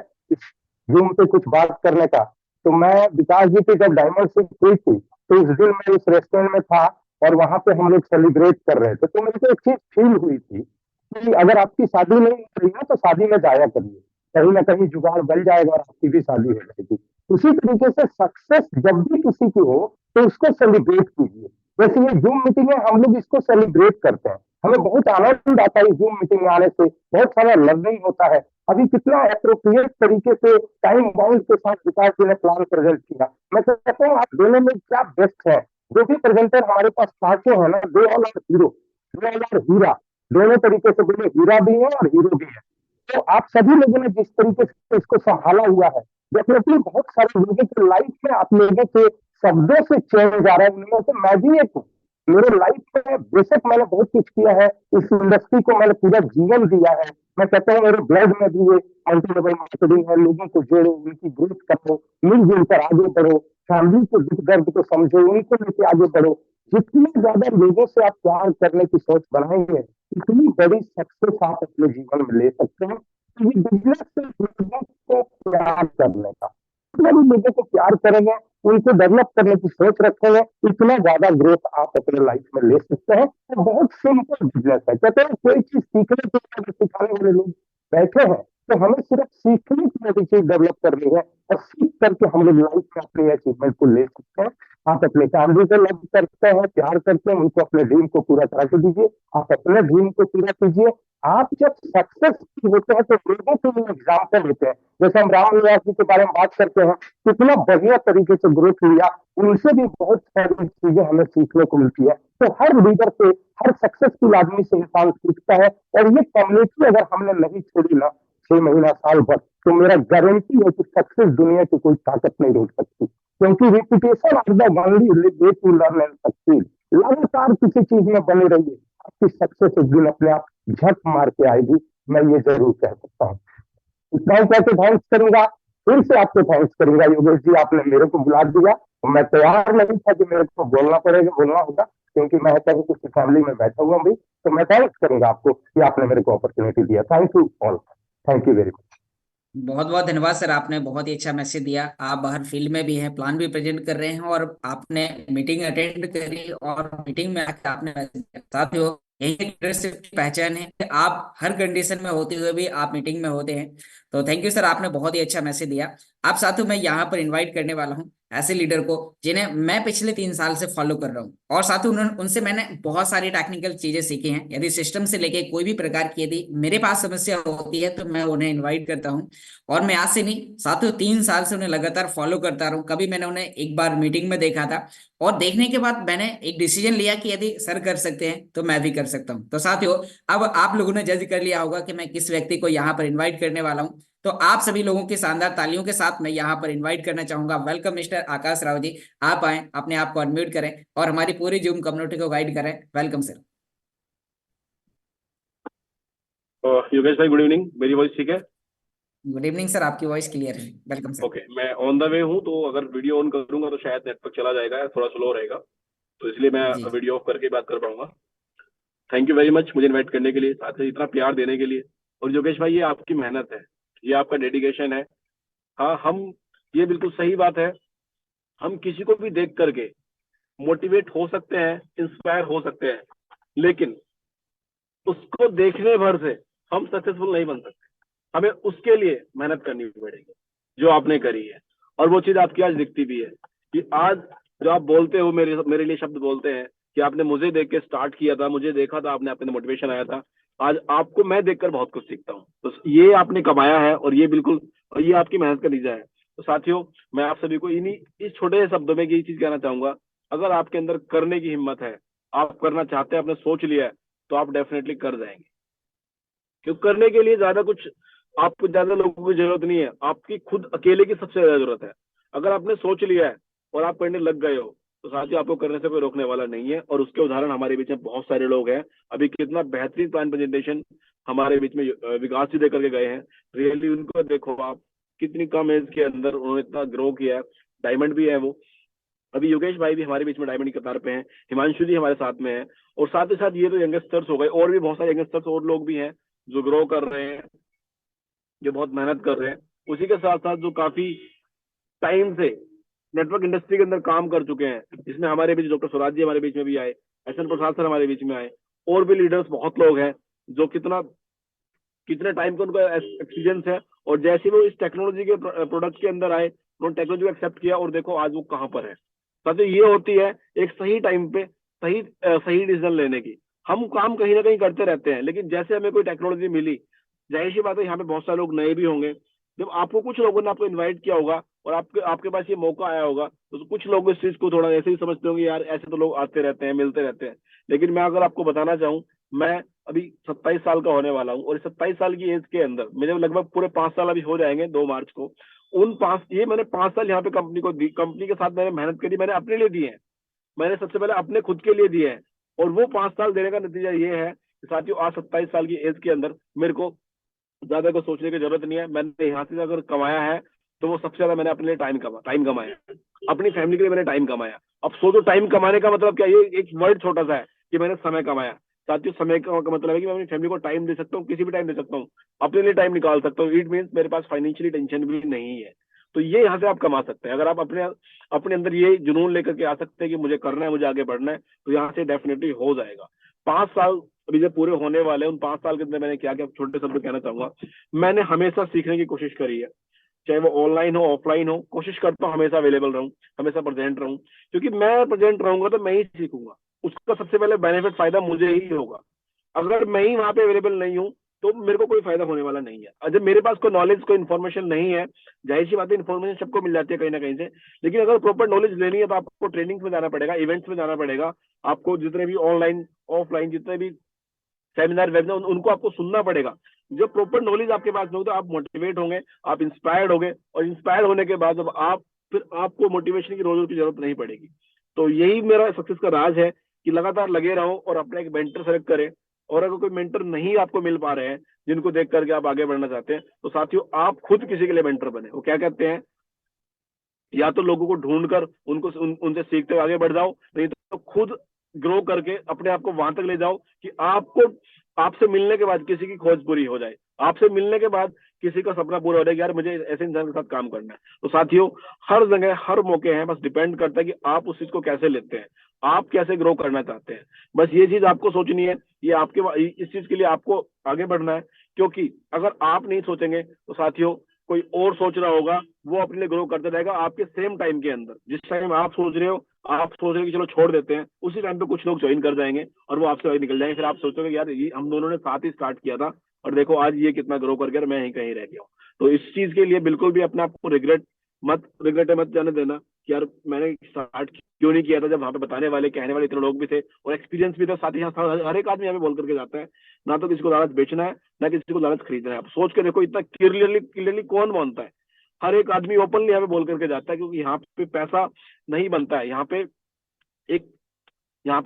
जूम पे कुछ बात करने का। तो मैं विकास जी की जब डायमंड सीट हुई थी तो उस दिन मैं उस रेस्टोरेंट में था और वहां पे हम लोग सेलिब्रेट कर रहे थे, तो मेरे को एक चीज फील हुई थी कि अगर आपकी शादी नहीं हो रही है तो शादी में जाया करिए, कहीं ना कहीं जुगाड़ बन जाएगा और आपकी भी शादी हो जाएगी। उसी तरीके से सक्सेस जब भी किसी की हो तो उसको सेलिब्रेट कीजिए। वैसे ये जूम मीटिंग है, हम लोग इसको सेलिब्रेट करते हैं। हमें बहुत आनंद आता है जूम मीटिंग में आने से, बहुत सारा लर्निंग होता है। अभी कितना अप्रोप्रिएट तरीके से टाइम बाउंड के साथ विकास जी ने प्लान प्रेजेंट किया। मैं कहता हूँ आप दोनों में क्या बेस्ट है। जो भी प्रेजेंटर हमारे पास पांचों है ना, they all are hero, they all are हीरा, दोनों तरीके से बोले, हीरा भी है और हीरो भी है। तो आप सभी लोगों ने जिस तरीके से इसको संभाला हुआ है, डेफिनेटली बहुत सारे लोगों की लाइफ में आप लोगों के शब्दों से चेंज आ रहा है। उनमें से मैं भी एक हूँ। मेरे लाइफ में बेशक मैंने बहुत कुछ किया है, इस इंडस्ट्री को मैंने पूरा जीवन दिया है। मैं कहता हूँ मेरे ब्लड में भी ये मल्टी लेवल मार्केटिंग है। लोगों को जोड़ो, उनकी ग्रोथ करो, मिलजुल कर आगे बढ़ो, फैमिली के दुख दर्द को समझो, उनको लेके आगे बढ़ो। जितने ज्यादा लोगों से आप प्यार करने की सोच बनाएंगे, इतनी बड़ी सक्सेस आप अपने जीवन में ले सकते हैं। तो ये बिजनेस से लोगों को प्यार करने का, जितना भी लोगों को प्यार करेंगे, उनको डेवलप करने की सोच रखेंगे, इतना ज्यादा ग्रोथ आप अपने लाइफ में ले सकते हैं। तो बहुत सिंपल बिजनेस है। कहते हैं कोई चीज सीखने के लिए सिखाने वाले लोग बैठे हैं, तो हमें सिर्फ सीखने की लिए चीज डेवलप करनी है, और सीख करके हम लोग लाइफ में अपने अचीवमेंट को ले सकते हैं। आप अपने फैमिली से लव करते हैं, प्यार करते हैं, उनको अपने ड्रीम को पूरा करा के दीजिए, आप अपने ड्रीम को पूरा कीजिए। आप जब सक्सेसफुल होते हैं तो लोगों के लिए एग्जाम्पल होते हैं। जैसे हम राम निवास जी के बारे में बात करते हैं, कितना बढ़िया तरीके से ग्रोथ लिया, उनसे भी बहुत सारी चीजें हमें सीखने को मिलती है। तो हर लीडर से, हर सक्सेसफुल आदमी से इंसान सीखता है। और ये कम्युनिटी अगर हमने नहीं छोड़ी ना 6 महीना साल भर, तो मेरा गारंटी है कि सक्सेस दुनिया की कोई ताकत नहीं रोक सकती। क्योंकि repetition of the only way to learn and succeed. लगातार किसी चीज में बने रहिए, आपकी सक्सेस एक दिन अपने आप झक मार के आएगी। मैं ये जरूर कह सकता हूँ। इतना ही कहते थैंक्स करूंगा, फिर से आपको थैंक्स करूंगा योगेश जी, आपने मेरे को बुला दिया। तो मैं तैयार नहीं था कि मेरे को बोलना पड़ेगा, बोलना होगा, क्योंकि मैं कहीं किसी फैमिली में बैठा हुआ भी। तो मैं थैंक्स करूंगा आपको कि आपने मेरे को अपॉर्चुनिटी दिया। Thank you all, thank you very much. बहुत बहुत धन्यवाद सर, आपने बहुत ही अच्छा मैसेज दिया। आप बाहर फील्ड में भी हैं, प्लान भी प्रेजेंट कर रहे हैं, और आपने मीटिंग अटेंड करी और मीटिंग में आकर आपने मैसेज दिया। साथियों, यही एक लीडरशिप की पहचान है कि आप हर कंडीशन में होते हुए भी आप मीटिंग में होते हैं। तो थैंक यू सर, आपने बहुत ही अच्छा मैसेज दिया। आप साथियों, मैं यहाँ पर इन्वाइट करने वाला हूँ ऐसे लीडर को जिन्हें मैं पिछले 3 साल से फॉलो कर रहा हूँ, और साथ ही उनसे मैंने बहुत सारी टेक्निकल चीजें सीखी हैं। यदि सिस्टम से लेके कोई भी प्रकार की यदि मेरे पास समस्या होती है तो मैं उन्हें इन्वाइट करता हूँ। और मैं आज से नहीं साथियों, 3 साल से उन्हें लगातार फॉलो करता रहा हूँ। कभी मैंने उन्हें एक बार मीटिंग में देखा था, और देखने के बाद मैंने एक डिसीजन लिया कि यदि सर कर सकते हैं तो मैं भी कर सकता हूँ। तो साथियों, अब आप लोगों ने जज कर लिया होगा कि मैं किस व्यक्ति को यहाँ पर इन्वाइट करने वाला हूँ। तो आप सभी लोगों की शानदार तालियों के साथ मैं यहाँ पर इन्वाइट करना चाहूंगा। वेलकम मिस्टर आकाश राव जी, आप आए, अपने आप को अनम्यूट करें और हमारी पूरी जूम कम्युनिटी को गाइड करें। Welcome sir. योगेश भाई, गुड इवनिंग। मेरी वॉइस ठीक है? गुड इवनिंग सर, आपकी वॉइस क्लियर है। Welcome sir. ओके, मैं ऑन द वे हूँ, तो अगर वीडियो ऑन करूंगा तो शायद नेटवर्क चला जाएगा, थोड़ा स्लो रहेगा, तो इसलिए मैं जी वीडियो ऑफ करके बात कर पाऊंगा। थैंक यू वेरी मच मुझे इन्वाइट करने के लिए, साथ ही इतना प्यार देने के लिए। और योगेश भाई, ये आपकी मेहनत है, ये आपका डेडिकेशन है। हाँ, ये बिल्कुल सही बात है। हम किसी को भी देख करके मोटिवेट हो सकते हैं, इंस्पायर हो सकते हैं, लेकिन उसको देखने भर से हम सक्सेसफुल नहीं बन सकते। हमें उसके लिए मेहनत करनी पड़ेगी, जो आपने करी है। और वो चीज आपकी आज दिखती भी है कि आज जो आप बोलते हो, मेरे लिए शब्द बोलते हैं कि आपने मुझे देख के स्टार्ट किया था, मुझे देखा था आपने, आपने मोटिवेशन आया था। आज आपको मैं देखकर बहुत कुछ सीखता हूँ। तो ये आपने कमाया है, और ये बिल्कुल, और ये आपकी मेहनत का नतीजा है। तो साथियों, मैं आप सभी को इस छोटे से शब्दों में यही चीज कहना चाहूंगा, अगर आपके अंदर करने की हिम्मत है, आप करना चाहते हैं, आपने सोच लिया है, तो आप डेफिनेटली कर जाएंगे। क्योंकि करने के लिए आपको ज्यादा लोगों की जरूरत नहीं है, आपकी खुद अकेले की सबसे ज्यादा जरूरत है। अगर आपने सोच लिया है और आप करने लग गए हो, तो साथियों आपको करने से कोई रोकने वाला नहीं है। और उसके उदाहरण हमारे बीच में बहुत सारे लोग हैं। अभी कितना बेहतरीन प्लान प्रेजेंटेशन हमारे बीच में विकास जी दे करके गए हैं। रियली उनको देखो आप, कितनी कम एज के अंदर उन्होंने इतना ग्रो किया है, डायमंड भी है वो। अभी योगेश भाई भी हमारे बीच में डायमंड की कतार पे हैं, हिमांशु जी हमारे साथ में हैं, और साथ ही साथ ये तो यंगस्टर्स हो गए, और भी बहुत सारे यंगस्टर्स और लोग भी हैं जो ग्रो कर रहे हैं, जो बहुत मेहनत कर रहे हैं। उसी के साथ साथ जो काफी टाइम से नेटवर्क इंडस्ट्री के अंदर काम कर चुके हैं, जिसमें हमारे बीच डॉक्टर स्वराज जी हमारे बीच में भी आए, एस.एन. प्रसाद सर हमारे बीच में आए, और भी लीडर्स बहुत लोग हैं जो कितने टाइम का उनका एक्सपीरियंस है। और जैसे वो इस टेक्नोलॉजी के प्रोडक्ट के अंदर आए, उन्होंने टेक्नोलॉजी को एक्सेप्ट किया, और देखो आज वो कहाँ पर है। साथियों, ये होती है एक सही टाइम पे सही डिसीजन लेने की। हम काम कहीं ना कहीं करते रहते हैं, लेकिन जैसे हमें कोई टेक्नोलॉजी मिली, जाहिर सी बात है यहाँ पे बहुत सारे लोग नए भी होंगे। जब आपको कुछ लोगों ने आपको इनवाइट किया होगा और आपके आपके पास ये मौका आया होगा, तो कुछ लोग इस चीज को थोड़ा ऐसे ही समझते होंगे, यार ऐसे तो लोग आते रहते हैं, मिलते रहते हैं। लेकिन मैं अगर आपको बताना चाहूँ, मैं अभी 27 साल का होने वाला हूँ, और 27 साल की एज के अंदर मेरे लगभग पूरे 5 साल अभी हो जाएंगे 2 मार्च को। ये मैंने 5 साल यहाँ पे कंपनी को दी, कंपनी के साथ मैंने मेहनत करी, मैंने अपने लिए दी है, मैंने सबसे पहले अपने खुद के लिए दिए हैं। और वो 5 साल देने का नतीजा ये है कि साथियों, आज 27 साल की एज के अंदर मेरे को ज्यादा को सोचने की जरूरत नहीं है। मैंने यहाँ से अगर कमाया है तो वो सबसे ज्यादा मैंने अपने लिए टाइम कमाया, अपनी फैमिली के लिए मैंने टाइम कमाया। अब सोचो टाइम कमाने का मतलब क्या है? ये एक वर्ड छोटा सा है कि मैंने समय कमाया। साथियों, समय का मतलब है कि मैं अपनी फैमिली को टाइम दे सकता हूँ, किसी भी टाइम दे सकता हूँ, अपने लिए टाइम निकाल सकता हूँ। इट मीन्स मेरे पास फाइनेंशियली टेंशन भी नहीं है। तो ये यहाँ से आप कमा सकते हैं। अगर आप अपने अपने अंदर ये जुनून लेकर के आ सकते हैं कि मुझे करना है, मुझे आगे बढ़ना है, तो यहाँ से डेफिनेटली हो जाएगा। 5 साल अभी जब पूरे होने वाले हैं, उन 5 साल के अंदर मैंने क्या क्या छोटे शब्द कहना चाहूंगा। मैंने हमेशा सीखने की कोशिश करी है, चाहे वो ऑनलाइन हो ऑफलाइन हो, कोशिश करता हूँ हमेशा अवेलेबल रहूं, हमेशा प्रेजेंट रहूं, क्योंकि मैं प्रेजेंट रहूंगा तो मैं ही सीखूंगा, उसका सबसे पहले बेनिफिट फायदा मुझे ही होगा। अगर मैं ही वहां पे अवेलेबल नहीं हूँ तो मेरे को कोई फायदा होने वाला नहीं है। और जब मेरे पास कोई नॉलेज, कोई इन्फॉर्मेशन नहीं है, जाहिर सी बात है इन्फॉर्मेशन सबको मिल जाती है कहीं ना कहीं से, लेकिन अगर प्रॉपर नॉलेज लेनी है तो आपको ट्रेनिंग्स में जाना पड़ेगा, इवेंट्स में जाना पड़ेगा, आपको जितने भी ऑनलाइन ऑफलाइन जितने भी सेमिनार वेबिनार उनको आपको सुनना पड़ेगा। जब प्रॉपर नॉलेज आपके पास में हो तो आप मोटिवेट होंगे, आप इंस्पायर्ड होंगे, और इंस्पायर होने के बाद जब आप फिर आपको मोटिवेशन की रोज की जरूरत नहीं पड़ेगी। तो यही मेरा सक्सेस का राज है कि लगातार लगे रहो और अपना एक मेंटर सेलेक्ट करें। और अगर कोई मेंटर नहीं आपको मिल पा रहे हैं जिनको देख करके आप आगे बढ़ना चाहते हैं, तो साथियों आप खुद किसी के लिए मेंटर बने। वो क्या कहते हैं, या तो लोगों को ढूंढ कर उनसे सीखते हुए आगे बढ़ जाओ, नहीं तो खुद ग्रो करके अपने आप को वहां तक ले जाओ कि आपको आपसे मिलने के बाद किसी की खोज पूरी हो जाए, आपसे मिलने के बाद किसी का सपना पूरा हो जाए, यार मुझे ऐसे इंसान के साथ काम करना है। तो साथियों, हर जगह हर मौके हैं, बस डिपेंड करता है कि आप उस चीज को कैसे लेते हैं, आप कैसे ग्रो करना चाहते हैं। बस ये चीज आपको सोचनी है, ये आपके इस चीज के लिए आपको आगे बढ़ना है। क्योंकि अगर आप नहीं सोचेंगे तो साथियों कोई और सोच रहा होगा, वो अपने लिए ग्रो करता रहेगा आपके सेम टाइम के अंदर। जिस टाइम आप सोच रहे हो, आप सोच रहे हो कि चलो छोड़ देते हैं, उसी टाइम पे कुछ लोग ज्वाइन कर जाएंगे और वो आपसे निकल जाएंगे। फिर आप सोचोगे यार ये हम दोनों ने साथ ही स्टार्ट किया था, और देखो आज ये कितना ग्रो कर गया, मैं यहीं कहीं रह गया हूँ। तो इस चीज के लिए बिल्कुल भी अपने आप को रिग्रेट मत जाने देना कि यार मैंने स्टार्ट क्यों नहीं किया था, जब वहां पे बताने वाले कहने वाले इतने लोग भी थे और एक्सपीरियंस भी था साथ ही। हर एक आदमी यहाँ पे बोल करके जाता है, ना तो किसी को लालच बेचना है, ना किसी को लालच खरीदना है। आप सोच के देखो, इतना क्लियरली कौन बोलता है? हर एक आदमी ओपनली यहाँ पे बोल करके जाता है, क्योंकि यहाँ पे पैसा नहीं बनता है, यहाँ पे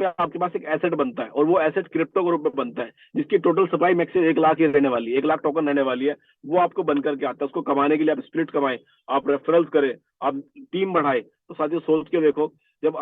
आपके पास एक एसेट बनता है, और वो एसेट क्रिप्टो के रूप में बनता है, जिसकी टोटल सप्लाई मैक्सिमम 1 लाख ही रहने वाली है, 1 लाख टोकन रहने वाली है। वो आपको बन करके आता है। उसको कमाने के लिए आप स्प्लिट कमाएं, आप रेफरल्स करें, आप टीम बढ़ाएं। तो साथियों सोच के देखो, जब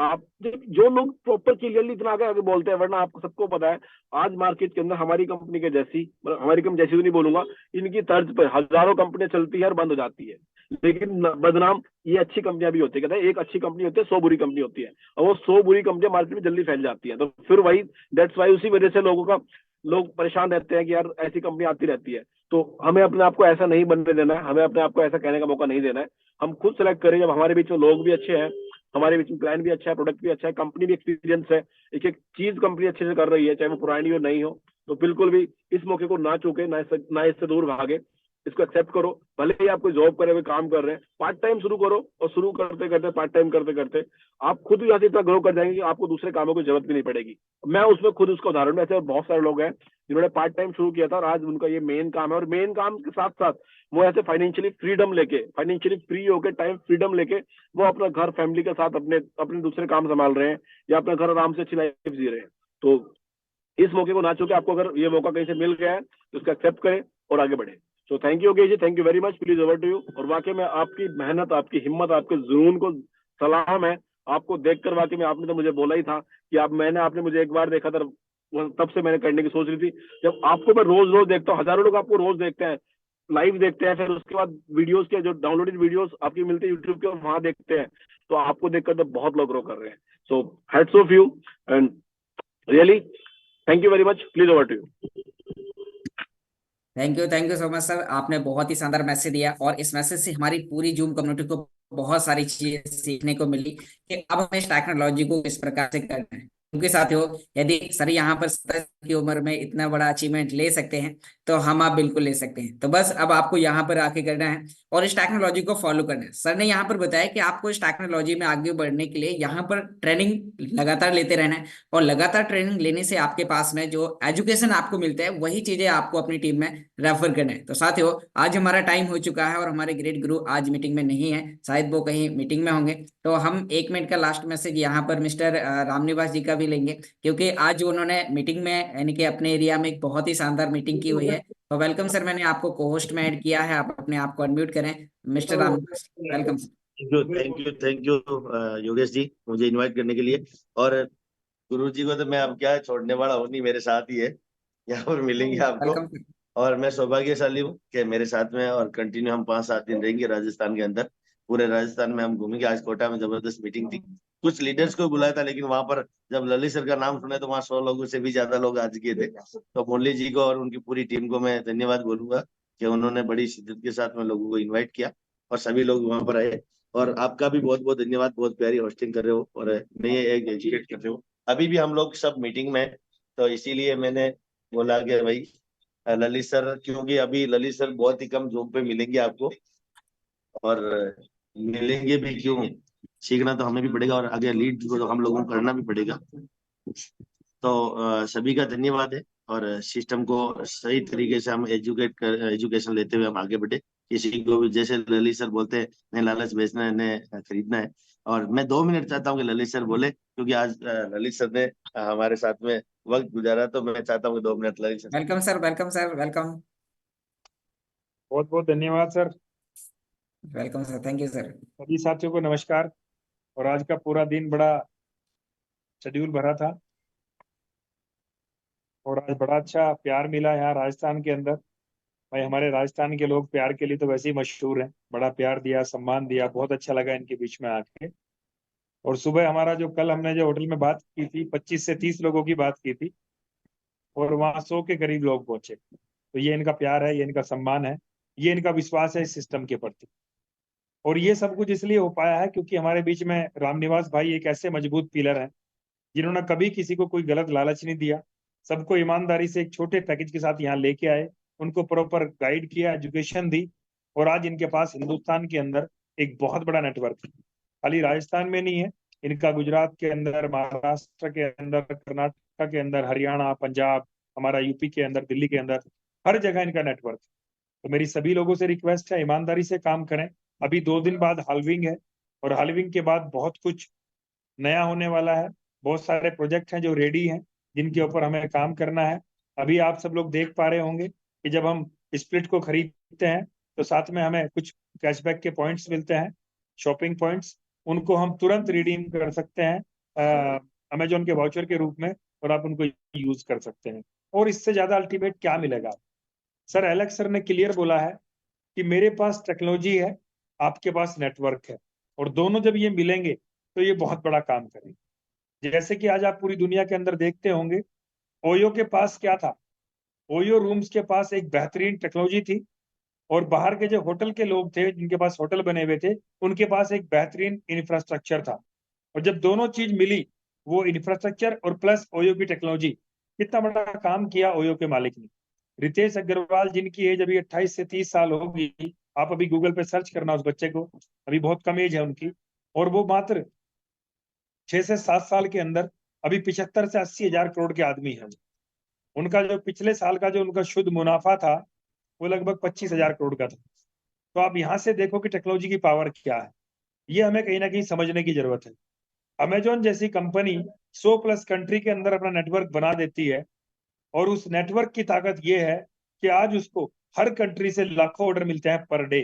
जो लोग प्रॉपर क्लियरली इतना आगे आगे बोलते हैं, वरना आपको सबको पता है आज मार्केट के अंदर हमारी कंपनी के जैसी, हमारी कंपनी जैसी तो नहीं बोलूंगा, इनकी तर्ज पर हजारों कंपनियां चलती है और बंद हो जाती है, लेकिन बदनाम ये अच्छी कंपनियां भी होती है। कहते हैं एक अच्छी कंपनी होती है, 100 बुरी कंपनी होती है, और वो 100 बुरी कंपनियां मार्केट में जल्दी फैल जाती है। तो फिर वही दैट्स वाई, उसी वजह से लोग परेशान रहते हैं कि यार ऐसी कंपनी आती रहती है। तो हमें अपने आप को ऐसा नहीं बनने देना है, हमें अपने आप को ऐसा कहने का मौका नहीं देना है। हम खुद सेलेक्ट करें, जब हमारे बीच में लोग भी अच्छे हैं, हमारे बीच में क्लाइंट भी अच्छा है, प्रोडक्ट भी अच्छा है, कंपनी भी एक्सपीरियंस है, एक एक चीज कंपनी अच्छे से कर रही है, चाहे वो पुरानी हो नहीं हो, तो बिल्कुल भी इस मौके को ना चूके, ना इससे दूर भागे। इसको एक्सेप्ट करो। भले ही आप कोई जॉब करे हुए काम कर रहे हैं, पार्ट टाइम शुरू करो, और शुरू करते करते पार्ट टाइम करते करते आप खुद यहाँ से इतना ग्रो कर जाएंगे कि आपको दूसरे कामों की जरूरत भी नहीं पड़ेगी। मैं उसमें खुद उसका उदाहरण, ऐसे बहुत सारे लोग हैं जिन्होंने पार्ट टाइम शुरू किया था और आज उनका ये मेन काम है, और मेन काम के साथ साथ वो ऐसे फाइनेंशियली फ्रीडम लेके, फाइनेंशियली फ्री होकर, टाइम फ्रीडम लेके वो अपना घर फैमिली के साथ अपने दूसरे काम संभाल रहे हैं, या अपना घर आराम से अच्छी लाइफ जी रहे हैं। तो इस मौके को ना चूके। आपको अगर ये मौका कहीं से मिल गया है तो उसको एक्सेप्ट करें और आगे बढ़े। So thank you Yogesh ji, thank you very much, please over to you. और वाकई में आपकी मेहनत, आपकी हिम्मत, आपके जुनून को सलाम है। आपको देखकर वाकई में, आपने तो मुझे बोला ही था कि आपने मुझे एक बार देखा था, तब से मैंने करने की सोच रही थी। जब आपको मैं रोज रोज देखता हूँ, हजारों लोग आपको रोज देखते हैं, लाइव देखते हैं, फिर उसके बाद वीडियोस के जो डाउनलोडेड वीडियोस आपकी मिलती है यूट्यूब के, वहां देखते हैं, तो आपको देखकर तो बहुत लोग ग्रो कर रहे हैं। So hats off you and really thank you very much, please over to you. Thank you so much sir, आपने बहुत ही शानदार मैसेज दिया, और इस मैसेज से हमारी पूरी जूम कम्युनिटी को बहुत सारी चीजें सीखने को मिली कि अब हमें टेक्नोलॉजी को किस प्रकार से करना है। क्योंकि साथियों, यदि सर यहाँ पर 27 की उम्र में इतना बड़ा अचीवमेंट ले सकते हैं तो हम आप बिल्कुल ले सकते हैं। तो बस अब आपको यहाँ पर आके करना है और इस टेक्नोलॉजी को फॉलो करना है। सर ने यहाँ पर बताया कि आपको इस टेक्नोलॉजी में आगे बढ़ने के लिए यहाँ पर ट्रेनिंग लगातार लेते रहना है, और लगातार ट्रेनिंग लेने से आपके पास में जो एजुकेशन आपको मिलता है वही चीजें आपको अपनी टीम में रेफर करना है। तो साथियों, आज हमारा टाइम हो चुका है और हमारे ग्रेट गुरु आज मीटिंग में नहीं है, शायद वो कहीं मीटिंग में होंगे। तो हम 1 मिनट का लास्ट मैसेज यहाँ पर मिस्टर रामनिवास जी का भी लेंगे, क्योंकि आज उन्होंने मीटिंग में यानी कि अपने एरिया में एक बहुत ही शानदार मीटिंग की हुई है। तो वेलकम सर, मैंने आपको को होस्ट में ऐड किया है, आप अपने आप को अनम्यूट करें। Mister Ramniwas, welcome sir. Thank you Yogesh ji, मुझे इनवाइट करने के लिए। और गुरु जी को तो मैं अब क्या छोड़ने वाला हूँ नहीं, मेरे साथ ही है, यहाँ पर मिलेंगे आपको। Welcome sir. और मैं सौभाग्यशाली हूँ कि मेरे साथ में और कंटिन्यू हम 5-7 दिन रहेंगे राजस्थान के अंदर। पूरे राजस्थान में हम घूमेंगे। आज कोटा में जबरदस्त मीटिंग थी, कुछ लीडर्स को बुलाया था, लेकिन वहां पर जब ललित सर का नाम सुने तो वहाँ 100 लोगों से भी ज्यादा लोग आज गए थे। तो मुरली जी को और उनकी पूरी टीम को मैं धन्यवाद बोलूंगा कि उन्होंने बड़ी शिद्दत के साथ में लोगों को इन्वाइट किया और सभी लोग वहां पर आए। और आपका भी बहुत बहुत धन्यवाद, बहुत प्यारी होस्टिंग कर रहे हो और नए एक एजुकेट कर रहे हो। अभी भी हम लोग सब मीटिंग में हैं, तो इसीलिए मैंने बोला कि भाई ललित सर, क्योंकि अभी ललित सर बहुत ही कम जॉब पे मिलेंगे आपको, और मिलेंगे भी क्यों, सीखना तो हमें भी पड़ेगा और आगे लीड को तो हम लोगों को करना भी पड़ेगा। तो सभी का धन्यवाद है। और सिस्टम को सही तरीके से हम एजुकेशन लेते हुए हम आगे बढ़े। किसी को भी जैसे ललित सर बोलते हैं नहीं लालच बेचना है, नहीं खरीदना है। और मैं 2 मिनट चाहता हूँ कि ललित सर बोले, क्योंकि आज ललित सर ने हमारे साथ में वक्त गुजारा, तो मैं चाहता हूँ कि 2 minute Lalit sir. Welcome sir, welcome sir, welcome. बहुत बहुत धन्यवाद sir. Welcome sir, thank you sir. सभी साथियों को नमस्कार। और आज का पूरा दिन बड़ा शेड्यूल भरा था और आज बड़ा अच्छा प्यार मिला यहाँ राजस्थान के अंदर। भाई हमारे राजस्थान के लोग प्यार के लिए तो वैसे ही मशहूर हैं, बड़ा प्यार दिया, सम्मान दिया, बहुत अच्छा लगा इनके बीच में आके। और सुबह हमारा जो कल हमने जो होटल में बात की थी, 25 से 30 लोगों की बात की थी और वहाँ 100 के करीब लोग पहुंचे। तो ये इनका प्यार है, ये इनका सम्मान है, ये इनका विश्वास है इस सिस्टम के प्रति। और ये सब कुछ इसलिए हो पाया है क्योंकि हमारे बीच में रामनिवास भाई एक ऐसे मजबूत पिलर हैं जिन्होंने कभी किसी को कोई गलत लालच नहीं दिया, सबको ईमानदारी से एक छोटे पैकेज के साथ यहाँ लेके आए, उनको प्रॉपर गाइड किया, एजुकेशन दी। और आज इनके पास हिंदुस्तान के अंदर एक बहुत बड़ा नेटवर्क है। खाली राजस्थान में नहीं है, इनका गुजरात के अंदर, महाराष्ट्र के अंदर, कर्नाटक के अंदर, हरियाणा, पंजाब, हमारा यूपी के अंदर, दिल्ली के अंदर, हर जगह इनका नेटवर्क है। तो मेरी सभी लोगों से रिक्वेस्ट है, ईमानदारी से काम करें। अभी 2 दिन बाद हाल्विंग है और हाल्विंग के बाद बहुत कुछ नया होने वाला है। बहुत सारे प्रोजेक्ट हैं जो रेडी हैं, जिनके ऊपर हमें काम करना है। अभी आप सब लोग देख पा रहे होंगे कि जब हम स्प्लिट को खरीदते हैं तो साथ में हमें कुछ कैशबैक के पॉइंट्स मिलते हैं, शॉपिंग पॉइंट्स। उनको हम तुरंत रिडीम कर सकते हैं अमेजोन के वाउचर के रूप में, और आप उनको यूज कर सकते हैं। और इससे ज्यादा अल्टीमेट क्या मिलेगा? सर एलेक्स सर ने क्लियर बोला है कि मेरे पास टेक्नोलॉजी है, आपके पास नेटवर्क है, और दोनों जब ये मिलेंगे तो ये बहुत बड़ा काम करेंगे। जैसे कि आज आप पूरी दुनिया के अंदर देखते होंगे, ओयो के पास क्या था? ओयो रूम्स के पास एक बेहतरीन टेक्नोलॉजी थी, और बाहर के जो होटल के लोग थे जिनके पास होटल बने हुए थे, उनके पास एक बेहतरीन इंफ्रास्ट्रक्चर था। और जब दोनों चीज मिली, वो इंफ्रास्ट्रक्चर और प्लस ओयो की टेक्नोलॉजी, कितना बड़ा काम किया ओयो के मालिक ने। रितेश अग्रवाल, जिनकी एज अभी 28 से 30 साल होगी, आप अभी गूगल पे सर्च करना उस बच्चे को, अभी बहुत कम एज है उनकी, और वो मात्र 6 से 7 साल के अंदर अभी 75 से 80 हजार करोड़ के आदमी हैं। उनका जो पिछले साल का जो उनका शुद्ध मुनाफा था वो लगभग 25 हजार करोड़ का था। तो आप यहाँ से देखो कि टेक्नोलॉजी की पावर क्या है, ये हमें कहीं ना कहीं समझने की जरूरत है। अमेजोन जैसी कंपनी 100+ कंट्री के अंदर अपना नेटवर्क बना देती है, और उस नेटवर्क की ताकत ये है कि आज उसको हर कंट्री से लाखों ऑर्डर मिलते हैं पर डे।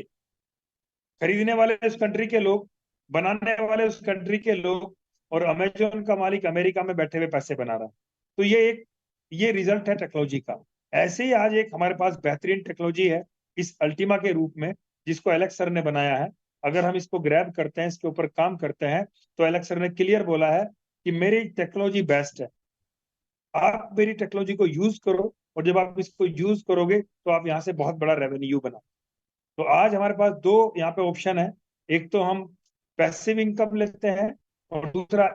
खरीदने वाले उस कंट्री के लोग, बनाने वाले उस कंट्री के लोग, और अमेजोन का मालिक अमेरिका में बैठे हुए पैसे बना रहा है। तो ये रिजल्ट है टेक्नोलॉजी का। ऐसे ही आज एक हमारे पास बेहतरीन टेक्नोलॉजी है इस अल्टीमा के रूप में, जिसको एलेक्स सर ने बनाया है। अगर हम इसको ग्रैब करते हैं, इसके ऊपर काम करते हैं, तो एलेक्स सर ने क्लियर बोला है कि मेरी टेक्नोलॉजी बेस्ट है, आप मेरी टेक्नोलॉजी को यूज करो, और जब आप इसको यूज करोगे तो आप यहाँ से बहुत बड़ा रेवेन्यू बनाओ। तो आज हमारे पास 2 यहाँ पे ऑप्शन है, एक तो हम पैसिव इनकम लेते हैं और दूसरा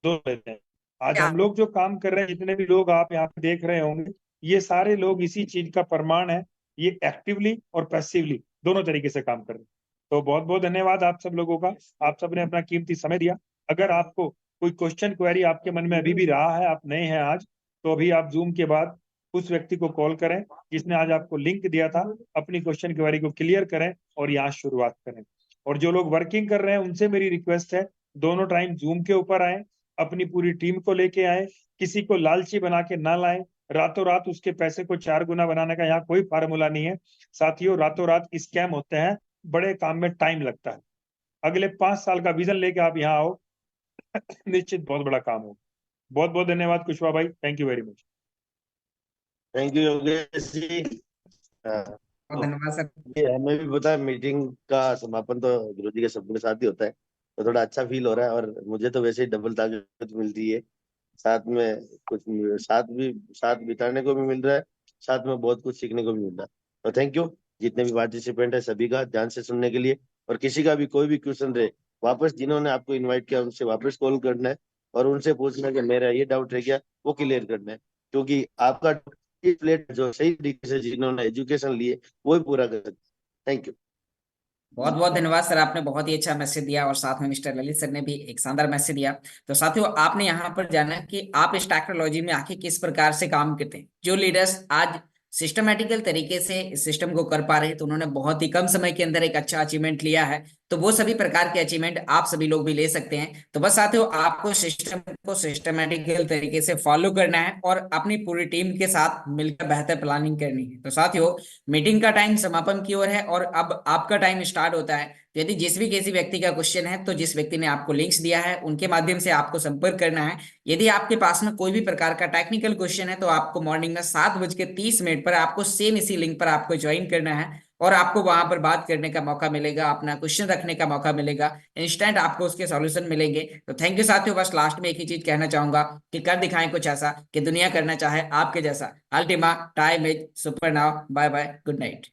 दोनों लेते हैं। आज हम लोग जो काम कर रहे हैं, जितने भी लोग आप यहाँ पे देख रहे होंगे, ये सारे लोग इसी चीज का प्रमाण है। ये एक्टिवली और पैसिवली दोनों तरीके से काम कर रहे हैं। तो बहुत बहुत धन्यवाद आप सब लोगों का। आप सबने अपना कीमती समय दिया। अगर आपको कोई क्वेश्चन क्वेरी आपके मन में अभी भी रहा है, आप नए हैं आज, तो अभी आप जूम के बाद उस व्यक्ति को कॉल करें जिसने आज आपको लिंक दिया था, अपनी क्वेश्चन क्वेरी को क्लियर करें और यहाँ शुरुआत करें। और जो लोग वर्किंग कर रहे हैं उनसे मेरी रिक्वेस्ट है, दोनों टाइम जूम के ऊपर आए, अपनी पूरी टीम को लेके आए, किसी को लालची बना के ना लाएं। रातों रात उसके पैसे को 4 गुना बनाने का यहाँ कोई फार्मूला नहीं है साथियों। रातों रात स्कैम होते हैं, बड़े काम में टाइम लगता है। अगले 5 साल का विजन लेके आप यहाँ आओ, निश्चित बहुत बड़ा काम होगा। बहुत बहुत धन्यवाद कुशवाहा भाई, thank you very much. Thank you Yogesh ji. धन्यवाद सर। ये हमें भी पता है मीटिंग का समापन तो गुरु जी के सबके साथ ही होता है, तो थोड़ा अच्छा फील हो रहा है। और मुझे तो वैसे ही डबल ताकत मिलती है, साथ में कुछ साथ बिताने को भी मिल रहा है, साथ में बहुत कुछ सीखने को भी मिल रहा है। तो थैंक यू जितने भी पार्टिसिपेंट है सभी का ध्यान से सुनने के लिए। और किसी का भी कोई भी क्वेश्चन रहे, वापस जिन्होंने आपको इन्वाइट किया उनसे वापस कॉल करना है और उनसे पूछना है कि मेरा ये डाउट रह गया, वो क्लियर करना है। क्योंकि आपका प्लेट जो सही तरीके से जिन्होंने एजुकेशन लिए वो ही पूरा कर सकते। Thank you. बहुत बहुत धन्यवाद सर, आपने बहुत ही अच्छा मैसेज दिया और साथ में मिस्टर ललित सर ने भी एक शानदार मैसेज दिया। तो साथियों, आपने यहाँ पर जाना कि आप इस टेक्नोलॉजी में आखिर किस प्रकार से काम करते हैं। जो लीडर्स आज सिस्टमेटिकल तरीके से इस सिस्टम को कर पा रहे हैं, तो उन्होंने बहुत ही कम समय के अंदर एक अच्छा अचीवमेंट लिया है। तो वो सभी प्रकार के अचीवमेंट आप सभी लोग भी ले सकते हैं। तो बस साथियों, आपको सिस्टम को सिस्टमेटिकल तरीके से फॉलो करना है और अपनी पूरी टीम के साथ मिलकर बेहतर प्लानिंग करनी है। तो साथियों, मीटिंग का टाइम समापन की ओर है और अब आपका टाइम स्टार्ट होता है। तो यदि जिस भी किसी व्यक्ति का क्वेश्चन है, तो जिस व्यक्ति ने आपको लिंक्स दिया है उनके माध्यम से आपको संपर्क करना है। यदि आपके पास में कोई भी प्रकार का टेक्निकल क्वेश्चन है, तो आपको मॉर्निंग में 7:30 पर आपको सेम इसी लिंक पर आपको ज्वाइन करना है और आपको वहां पर बात करने का मौका मिलेगा, अपना क्वेश्चन रखने का मौका मिलेगा, इंस्टेंट आपको उसके सॉल्यूशन मिलेंगे। तो थैंक यू साथियों। बस लास्ट में एक ही चीज कहना चाहूंगा कि कर दिखाएं कुछ ऐसा कि दुनिया करना चाहे आपके जैसा। Ultima time is super now. Bye bye, good night.